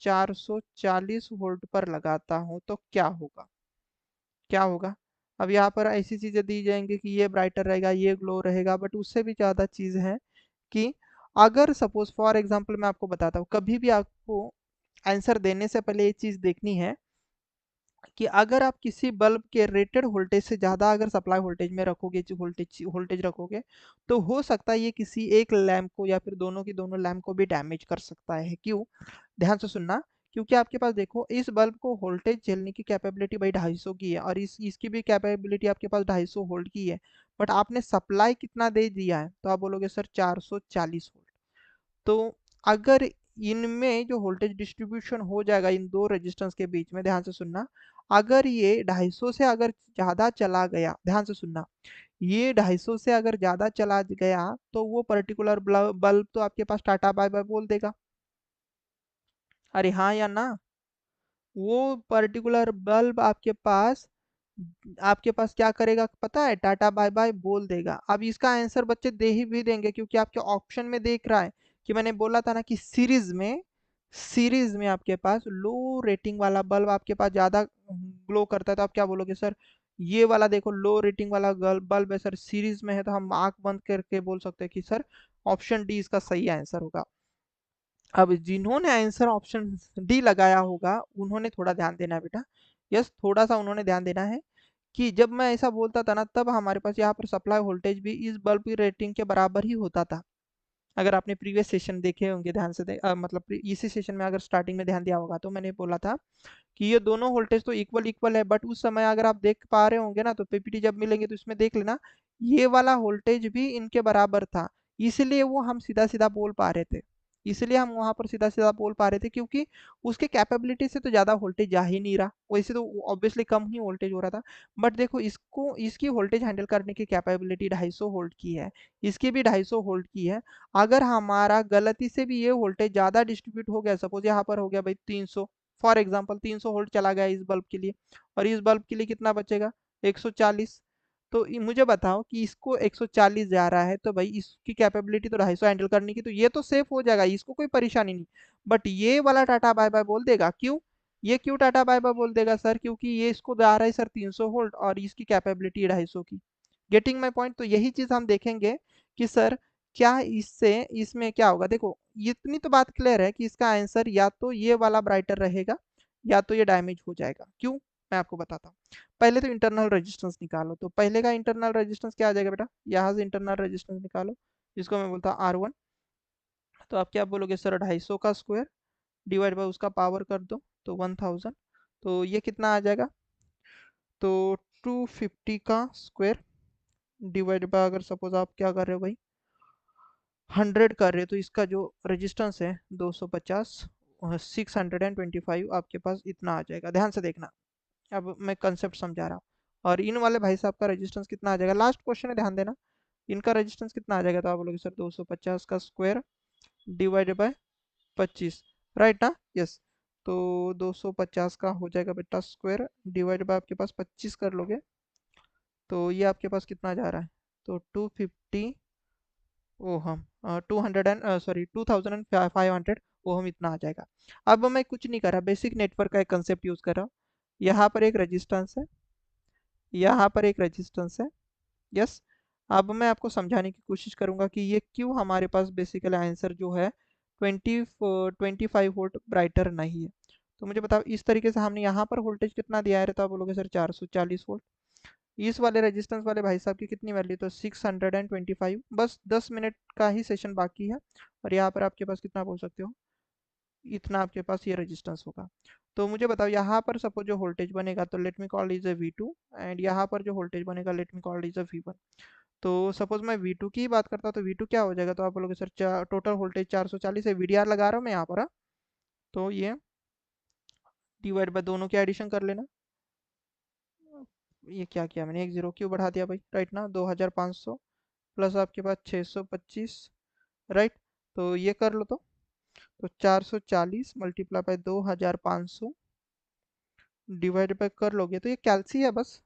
440 वोल्ट पर लगाता हूँ तो क्या होगा। अब यहाँ पर ऐसी चीज़ें दी जाएंगी कि ये ब्राइटर रहेगा, ये ग्लो रहेगा, बट उससे भी ज़्यादा चीज़ है कि अगर सपोज फॉर एग्जांपल मैं आपको बताता हूँ, कभी भी आपको आंसर देने से पहले ये चीज़ देखनी है कि अगर आप किसी बल्ब के रेटेड वोल्टेज से ज़्यादा अगर सप्लाई वोल्टेज में रखोगे, वोल्टेज वोल्टेज रखोगे, तो हो सकता है ये किसी एक लैंप को या फिर दोनों की दोनों लैंप को भी डैमेज कर सकता है। क्यों? ध्यान से सुनना, क्योंकि आपके पास देखो इस बल्ब को वोल्टेज झेलने की कैपेबिलिटी भाई 250 की है, और इसकी भी कैपेबिलिटी आपके पास 250 वोल्ट की है। बट आपने सप्लाई कितना दे दिया है, तो आप बोलोगे सर 440 वोल्ट। तो अगर इनमें जो वोल्टेज डिस्ट्रीब्यूशन हो जाएगा इन दो रेजिस्टेंस के बीच में, ध्यान से सुनना, अगर ये 250 से अगर ज़्यादा चला गया, ध्यान से सुनना, ये 250 से अगर ज़्यादा चला गया तो वो पर्टिकुलर बल्ब तो आपके पास टाटा बाय बाय बोल देगा। अरे हाँ या ना? वो पर्टिकुलर बल्ब आपके पास क्या करेगा पता है? टाटा बाय बाय बोल देगा। अब इसका आंसर बच्चे दे ही भी देंगे, क्योंकि आपके ऑप्शन में देख रहा है कि मैंने बोला था ना कि सीरीज में आपके पास लो रेटिंग वाला बल्ब आपके पास ज्यादा ग्लो करता है। तो आप क्या बोलोगे सर? ये वाला देखो लो रेटिंग वाला बल्ब है सर, सीरीज में है, तो हम आंख बंद करके बोल सकते हैं कि सर ऑप्शन डी इसका सही आंसर होगा। अब जिन्होंने आंसर ऑप्शन डी लगाया होगा उन्होंने थोड़ा ध्यान देना है बेटा। यस, थोड़ा सा उन्होंने ध्यान देना है कि जब मैं ऐसा बोलता था ना, तब हमारे पास यहाँ पर सप्लाई वोल्टेज भी इस बल्ब की रेटिंग के बराबर ही होता था। अगर आपने प्रीवियस सेशन देखे होंगे ध्यान से मतलब इसी सेशन में अगर स्टार्टिंग में ध्यान दिया होगा, तो मैंने बोला था कि ये दोनों वोल्टेज तो इक्वल इक्वल है। बट उस समय अगर आप देख पा रहे होंगे ना, तो पीपीटी जब मिलेंगे तो इसमें देख लेना, ये वाला वोल्टेज भी इनके बराबर था। इसलिए वो हम सीधा सीधा बोल पा रहे थे, इसलिए हम वहां पर सीधा सीधा बोल पा रहे थे, क्योंकि उसके कैपेबिलिटी से तो ज़्यादा वोल्टेज जा ही नहीं रहा, वैसे तो ऑब्वियसली कम ही वोल्टेज हो रहा था। बट देखो इसकी वोल्टेज हैंडल करने की कैपेबिलिटी 250 वोल्ट की है, इसकी भी 250 वोल्ट की है। अगर हमारा गलती से भी ये वोल्टेज ज़्यादा डिस्ट्रीब्यूट हो गया, सपोज यहाँ पर हो गया भाई 300, फॉर एग्जाम्पल 300 वोल्ट चला गया इस बल्ब के लिए, और इस बल्ब के लिए कितना बचेगा? 140। तो मुझे बताओ कि इसको 140 जा रहा है, तो भाई इसकी कैपेबिलिटी तो 250 हैंडल करने की, तो ये तो सेफ हो जाएगा, इसको कोई परेशानी नहीं। बट ये वाला टाटा बाय बाय बोल देगा। क्यों? ये क्यों टाटा बाय बाय बोल देगा सर? क्योंकि ये इसको जा रहा है सर 300 वोल्ट और इसकी कैपेबिलिटी 250 की। Getting my point? तो यही चीज हम देखेंगे कि सर क्या इससे इसमें क्या होगा। देखो इतनी तो बात क्लियर है कि इसका आंसर या तो ये वाला ब्राइटर रहेगा या तो ये डैमेज हो जाएगा। क्यों? मैं आपको बताता हूँ। पहले तो इंटरनल रेजिस्टेंस निकालो, तो पहले का इंटरनल रेजिस्टेंस क्या आ जाएगा बेटा? यहाँ से इंटरनल रेजिस्टेंस निकालो, जिसको मैं बोलता हूँ R1। तो आप क्या बोलोगे सर? 250 का स्क्वायर डिवाइड बाय उसका पावर कर दो, तो 1000। तो ये कितना आ जाएगा? तो 250 का स्क्वायर डिवाइड बाय, अगर सपोज आप क्या कर रहे हो भाई, 100 कर रहे हो, तो इसका जो रेजिस्टेंस है 250, 625 आपके पास इतना आ जाएगा। ध्यान से देखना, अब मैं कंसेप्ट समझा रहा हूँ। और इन वाले भाई साहब का रेजिस्टेंस कितना आ जाएगा? लास्ट क्वेश्चन है, ध्यान देना। इनका रेजिस्टेंस कितना आ जाएगा? तो आप बोलोगे सर 250 का स्क्वायर डिवाइडेड बाय 25, राइट ना? यस। तो 250 का हो जाएगा बेटा स्क्वायर डिवाइड बाय आपके पास 25 कर लोगे, तो ये आपके पास कितना जा रहा है? तो 250 ओहम, 200 एंड सॉरी 2500 ओहम इतना आ जाएगा। अब मैं कुछ नहीं कर रहा, बेसिक नेटवर्क का एक कंसेप्ट यूज कर रहा हूँ। यहाँ पर एक रेजिस्टेंस है, यहाँ पर एक रेजिस्टेंस है। यस। अब मैं आपको समझाने की कोशिश करूंगा कि ये क्यों हमारे पास बेसिकली आंसर जो है 25 वोल्ट ब्राइटर नहीं है। तो मुझे बताओ, इस तरीके से हमने यहाँ पर वोल्टेज कितना दिया है? तो आप बोलोगे सर 440 वोल्ट। इस वाले रेजिस्टेंस वाले भाई साहब की कितनी वैल्यू? तो 625। बस 10 मिनट का ही सेशन बाकी है, और यहाँ पर आपके पास कितना बोल सकते हो? इतना आपके पास ये रेजिस्टेंस होगा। तो मुझे बताओ, यहाँ पर सपोज जो वोल्टेज बनेगा, तो let me call is a V2, and यहाँ पर जो वोल्टेज बनेगा let me call is a V1। तो सपोज मैं V2 की बात करता हूँ, तो V2 क्या हो जाएगा? तो आप बोलोगे सर टोटल वोल्टेज 440 है, VDR लगा रहा हूँ मैं यहाँ पर, हाँ? तो ये डिवाइड बाय दोनों के एडिशन कर लेना, ये क्या किया मैंने, एक जीरो क्यों बढ़ा दिया भाई, राइट ना। 2500 प्लस आपके पास 625, राइट। तो ये कर लो तो 440 मल्टीप्लाई बाय 2500 डिवाइड बाय कर लोगे तो ये कैलसी है बस,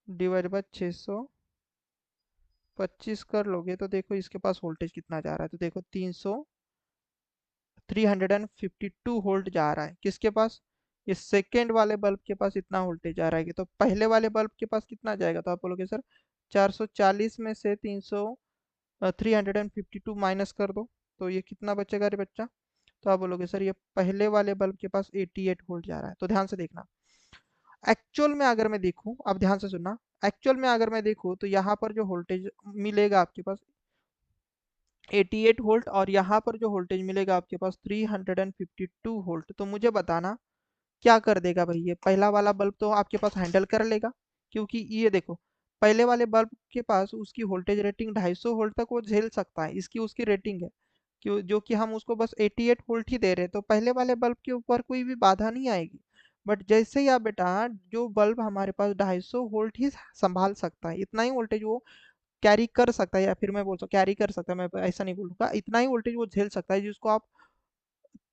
डिवाइड बाय 625 कर लोगे तो देखो इसके पास वोल्टेज कितना जा रहा है, तो देखो 352 वोल्ट जा रहा है किसके पास, इस सेकेंड वाले बल्ब के पास इतना वोल्टेज आ रहा है कि, तो पहले वाले बल्ब के पास कितना जाएगा, तो आप बोलोगे सर 440 में से 352 माइनस कर दो, तो ये कितना बचेगा रे बच्चा, तो आप बोलोगे सर ये पहले वाले बल्ब के पास 88 वोल्ट जा रहा है। तो ध्यान से देखना, एक्चुअल में अगर मैं देखूं, अब ध्यान से सुनना, एक्चुअल में अगर मैं देखूं तो यहाँ पर जो वोल्टेज मिलेगा आपके पास 88 वोल्ट, और यहाँ पर जो वोल्टेज मिलेगा आपके पास 352 वोल्ट। तो मुझे बताना क्या कर देगा भाई, ये पहला वाला बल्ब तो आपके पास हैंडल कर लेगा, क्योंकि ये देखो पहले वाले बल्ब के पास उसकी वोल्टेज रेटिंग 250 वोल्ट तक वो झेल सकता है, इसकी उसकी रेटिंग है, क्यों, जो कि हम उसको बस 88 वोल्ट ही दे रहे हैं, तो पहले वाले बल्ब के ऊपर कोई भी बाधा नहीं आएगी। बट जैसे ही आप बेटा, जो बल्ब हमारे पास 250 वोल्ट ही संभाल सकता है, इतना ही वोल्टेज वो कैरी कर सकता है, या फिर मैं बोलता हूँ कैरी कर सकता है, मैं ऐसा नहीं बोलूँगा, इतना ही वोल्टेज वो झेल सकता है जिसको आप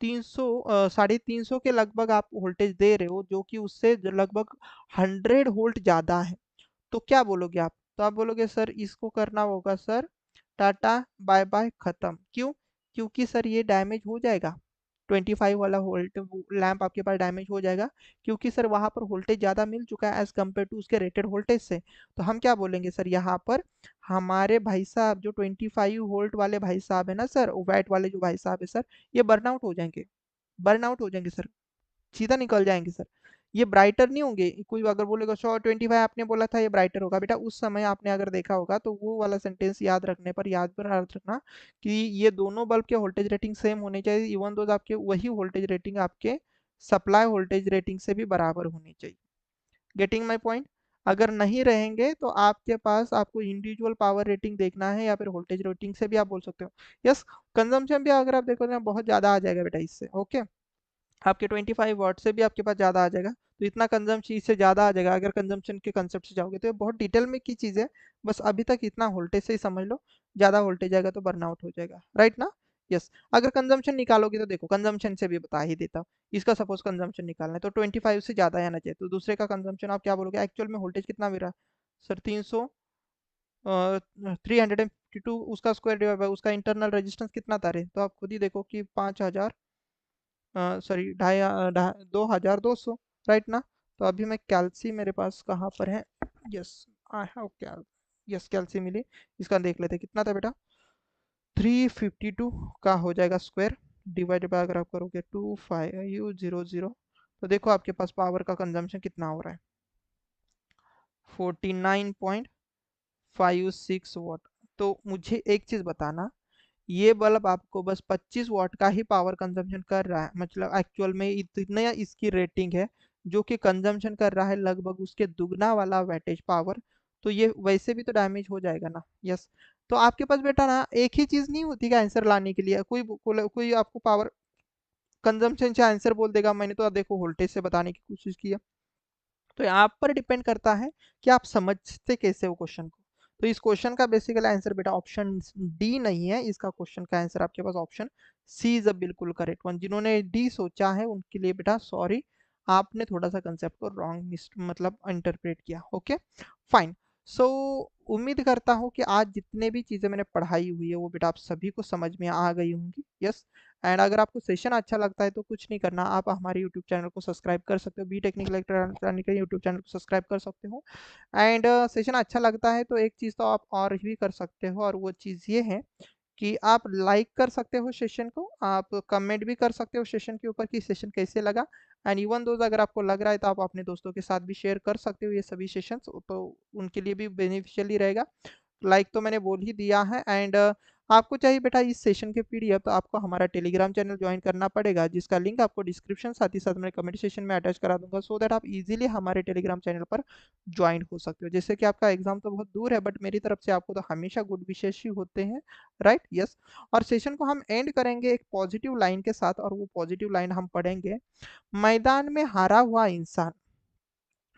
300 350 के लगभग आप वोल्टेज दे रहे हो, जो कि उससे लगभग 100 वोल्ट ज़्यादा है। तो क्या बोलोगे आप, तो आप बोलोगे सर इसको करना होगा सर टाटा बाय बाय खत्म, क्यों, क्योंकि सर ये डैमेज हो जाएगा, 25 वाला वोल्ट लैंप आपके पास डैमेज हो जाएगा, क्योंकि सर वहाँ पर वोल्टेज ज़्यादा मिल चुका है एज कम्पेयर टू उसके रेटेड वोल्टेज से। तो हम क्या बोलेंगे सर, यहाँ पर हमारे भाई साहब जो 25 वोल्ट वाले भाई साहब है ना सर, वाइट वाले जो भाई साहब है सर, ये बर्नआउट हो जाएंगे, बर्नआउट हो जाएंगे सर, सीधा निकल जाएंगे सर, ये ब्राइटर नहीं होंगे। कोई अगर बोलेगा 125 आपने बोला था ये ब्राइटर होगा, बेटा उस समय आपने अगर देखा होगा तो वो वाला सेंटेंस याद रखने पर याद पर याद रखना कि ये दोनों बल्ब के वोल्टेज रेटिंग सेम होने चाहिए, इवन दो आपके वही वोल्टेज रेटिंग आपके सप्लाई वोल्टेज रेटिंग से भी बराबर होनी चाहिए। गेटिंग माई पॉइंट, अगर नहीं रहेंगे तो आपके पास आपको इंडिविजुअल पावर रेटिंग देखना है या फिर वोल्टेज रेटिंग से भी आप बोल सकते हो। यस, कंजम्पशन भी अगर आप देखो ना बहुत ज़्यादा आ जाएगा बेटा इससे, ओके, आपके 25 वाट से भी आपके पास ज़्यादा आ जाएगा, तो इतना कंजम्पशन इससे ज़्यादा आ जाएगा अगर कंजम्पशन के कंसेप्ट से जाओगे, तो ये बहुत डिटेल में की चीज़ है, बस अभी तक इतना वोल्टेज से ही समझ लो, ज़्यादा वोल्टेज आएगा तो बर्नआउट हो जाएगा, राइट ना। यस, अगर कंजम्पशन निकालोगे तो देखो कंजम्पशन से भी बता ही देता हूँ, इसका सपोज कंजम्पशन निकालना है तो 25 से ज़्यादा आना चाहिए, तो दूसरे का कंजम्पशन आप क्या बोलोगे, एक्चुअल में वोल्टेज कितना मिल रहा है सर 300, 352 उसका स्क्वायर डिवाइड बाय उसका इंटरनल रेजिस्टेंस कितना था रे, तो आप खुद ही देखो कि 5000, सॉरी 2200, राइट ना। तो अभी मैं कैल्सी मेरे पास कहाँ पर है, यस आई हैव कैल, यस कैल्सी मिली, इसका देख लेते कितना था बेटा, 352 का हो जाएगा स्क्वायर डिवाइड बाय अगर आप करोगे 25 0 0, तो देखो आपके पास पावर का कंजम्पशन कितना हो रहा है, 49.56 वाट। तो मुझे एक चीज़ बताना, ये बल्ब आपको बस 25 वाट का ही पावर कंजम्पशन कर रहा है, मतलब एक्चुअल में इतना इसकी रेटिंग है, जो कि कंजम्पशन कर रहा है लगभग उसके दुगना वाला वैटेज पावर, तो ये वैसे भी तो डैमेज हो जाएगा ना। यस, तो आपके पास बेटा ना एक ही चीज़ नहीं होती का आंसर लाने के लिए, कोई आपको पावर कंजम्पशन से आंसर बोल देगा, मैंने तो देखो वोल्टेज से बताने की कोशिश की है, तो आप पर डिपेंड करता है कि आप समझते कैसे हो क्वेश्चन को। तो इस क्वेश्चन का बेसिकली आंसर बेटा ऑप्शन डी नहीं है, इसका क्वेश्चन का आंसर आपके पास ऑप्शन सी इज अ बिल्कुल करेक्ट वन। जिन्होंने डी सोचा है उनके लिए बेटा सॉरी, आपने थोड़ा सा कंसेप्ट को रॉन्ग मतलब इंटरप्रेट किया, ओके फाइन। सो उम्मीद करता हूँ कि आज जितने भी चीज़ें मैंने पढ़ाई हुई है वो बेटा आप सभी को समझ में आ गई होंगी। यस, एंड अगर आपको सेशन अच्छा लगता है तो कुछ नहीं करना, आप हमारे यूट्यूब चैनल को सब्सक्राइब कर सकते हो, बी टेक्निकल इलेक्ट्रॉनिक के यूट्यूब चैनल को सब्सक्राइब कर सकते हो। एंड सेशन अच्छा लगता है तो एक चीज़ तो आप और भी कर सकते हो, और वो चीज़ ये है कि आप लाइक कर सकते हो सेशन को, आप कमेंट भी कर सकते हो सेशन के ऊपर कि सेशन कैसे लगा, एंड इवन दोस्त अगर आपको लग रहा है तो आप अपने दोस्तों के साथ भी शेयर कर सकते हो ये सभी सेशंस, तो उनके लिए भी बेनिफिशियली रहेगा। लाइक तो मैंने बोल ही दिया है, एंड आपको चाहिए बेटा इस सेशन के पीडीएफ, तो आपको हमारा टेलीग्राम चैनल ज्वाइन करना पड़ेगा, जिसका लिंक आपको डिस्क्रिप्शन साथ ही साथ मैं कमेंट सेशन में अटैच करा दूंगा, सो दैट आप इजीली हमारे टेलीग्राम चैनल पर ज्वाइन हो सकते हो। जैसे कि आपका एग्जाम तो बहुत दूर है, बट मेरी तरफ से आपको तो हमेशा गुड विशेष ही होते हैं, राइट। यस, और सेशन को हम एंड करेंगे एक पॉजिटिव लाइन के साथ, और वो पॉजिटिव लाइन हम पढ़ेंगे, मैदान में हारा हुआ इंसान,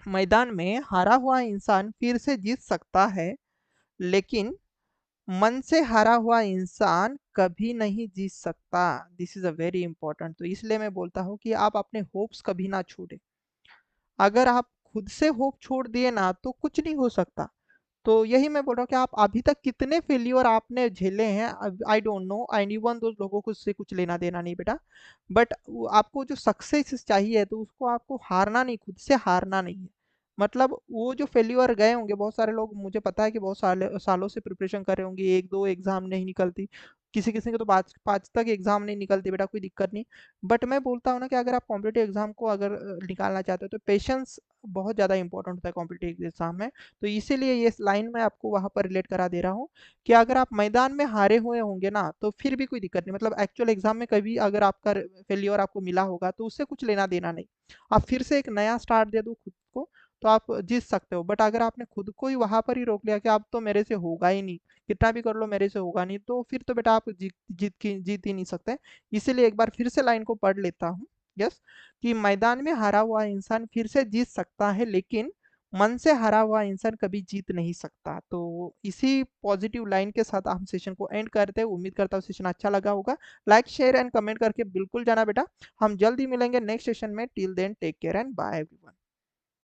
मैदान में हारा हुआ इंसान फिर से जीत सकता है, लेकिन मन से हारा हुआ इंसान कभी नहीं जीत सकता। This is a very important. तो इसलिए मैं बोलता हूँ कि आप अपने होप्स कभी ना छोड़े। अगर आप खुद से होप छोड़ दिए ना तो कुछ नहीं हो सकता। तो यही मैं बोल रहा हूँ कि आप अभी तक कितने फेल्योर आपने झेले हैं। I don't know, any one, दोस्त लोगों को उससे कुछ लेना देना नहीं बेटा। बट आपको जो सक्सेस चाहिए तो उसको आपको हारना नहीं, खुद से हारना नहीं है। मतलब वो जो फेल्योर गए होंगे, बहुत सारे लोग, मुझे पता है कि बहुत सालों से प्रिपरेशन कर रहे होंगे, एक दो एग्जाम नहीं निकलती, किसी किसी के तो पाँच पाँच तक एग्जाम नहीं निकलती बेटा, कोई दिक्कत नहीं। बट मैं बोलता हूँ ना कि अगर आप कॉम्पिटेटिव एग्जाम को अगर निकालना चाहते हो तो पेशेंस बहुत ज़्यादा इंपॉर्टेंट होता है कॉम्पिटेटिव एग्जाम में। तो इसीलिए ये लाइन मैं आपको वहां पर रिलेट करा दे रहा हूँ कि अगर आप मैदान में हारे हुए होंगे ना तो फिर भी कोई दिक्कत नहीं। मतलब एक्चुअल एग्जाम में कभी अगर आपका फेलियर आपको मिला होगा तो उससे कुछ लेना देना नहीं। आप फिर से एक नया स्टार्ट दे दो खुद को, तो आप जीत सकते हो। बट अगर आपने खुद को ही वहां पर ही रोक लिया कि अब तो मेरे से होगा ही नहीं, कितना भी कर लो मेरे से होगा नहीं, तो फिर तो बेटा आप जीत ही नहीं सकते। इसीलिए एक बार फिर से लाइन को पढ़ लेता हूँ। यस, कि मैदान में हारा हुआ इंसान फिर से जीत सकता है, लेकिन मन से हारा हुआ इंसान कभी जीत नहीं सकता। तो इसी पॉजिटिव लाइन के साथ हम सेशन को एंड करते हैं। उम्मीद करता हूँ सेशन अच्छा लगा होगा। लाइक शेयर एंड कमेंट करके बिल्कुल जाना बेटा। हम जल्दी मिलेंगे नेक्स्ट सेशन में। Till then take care and bye everyone.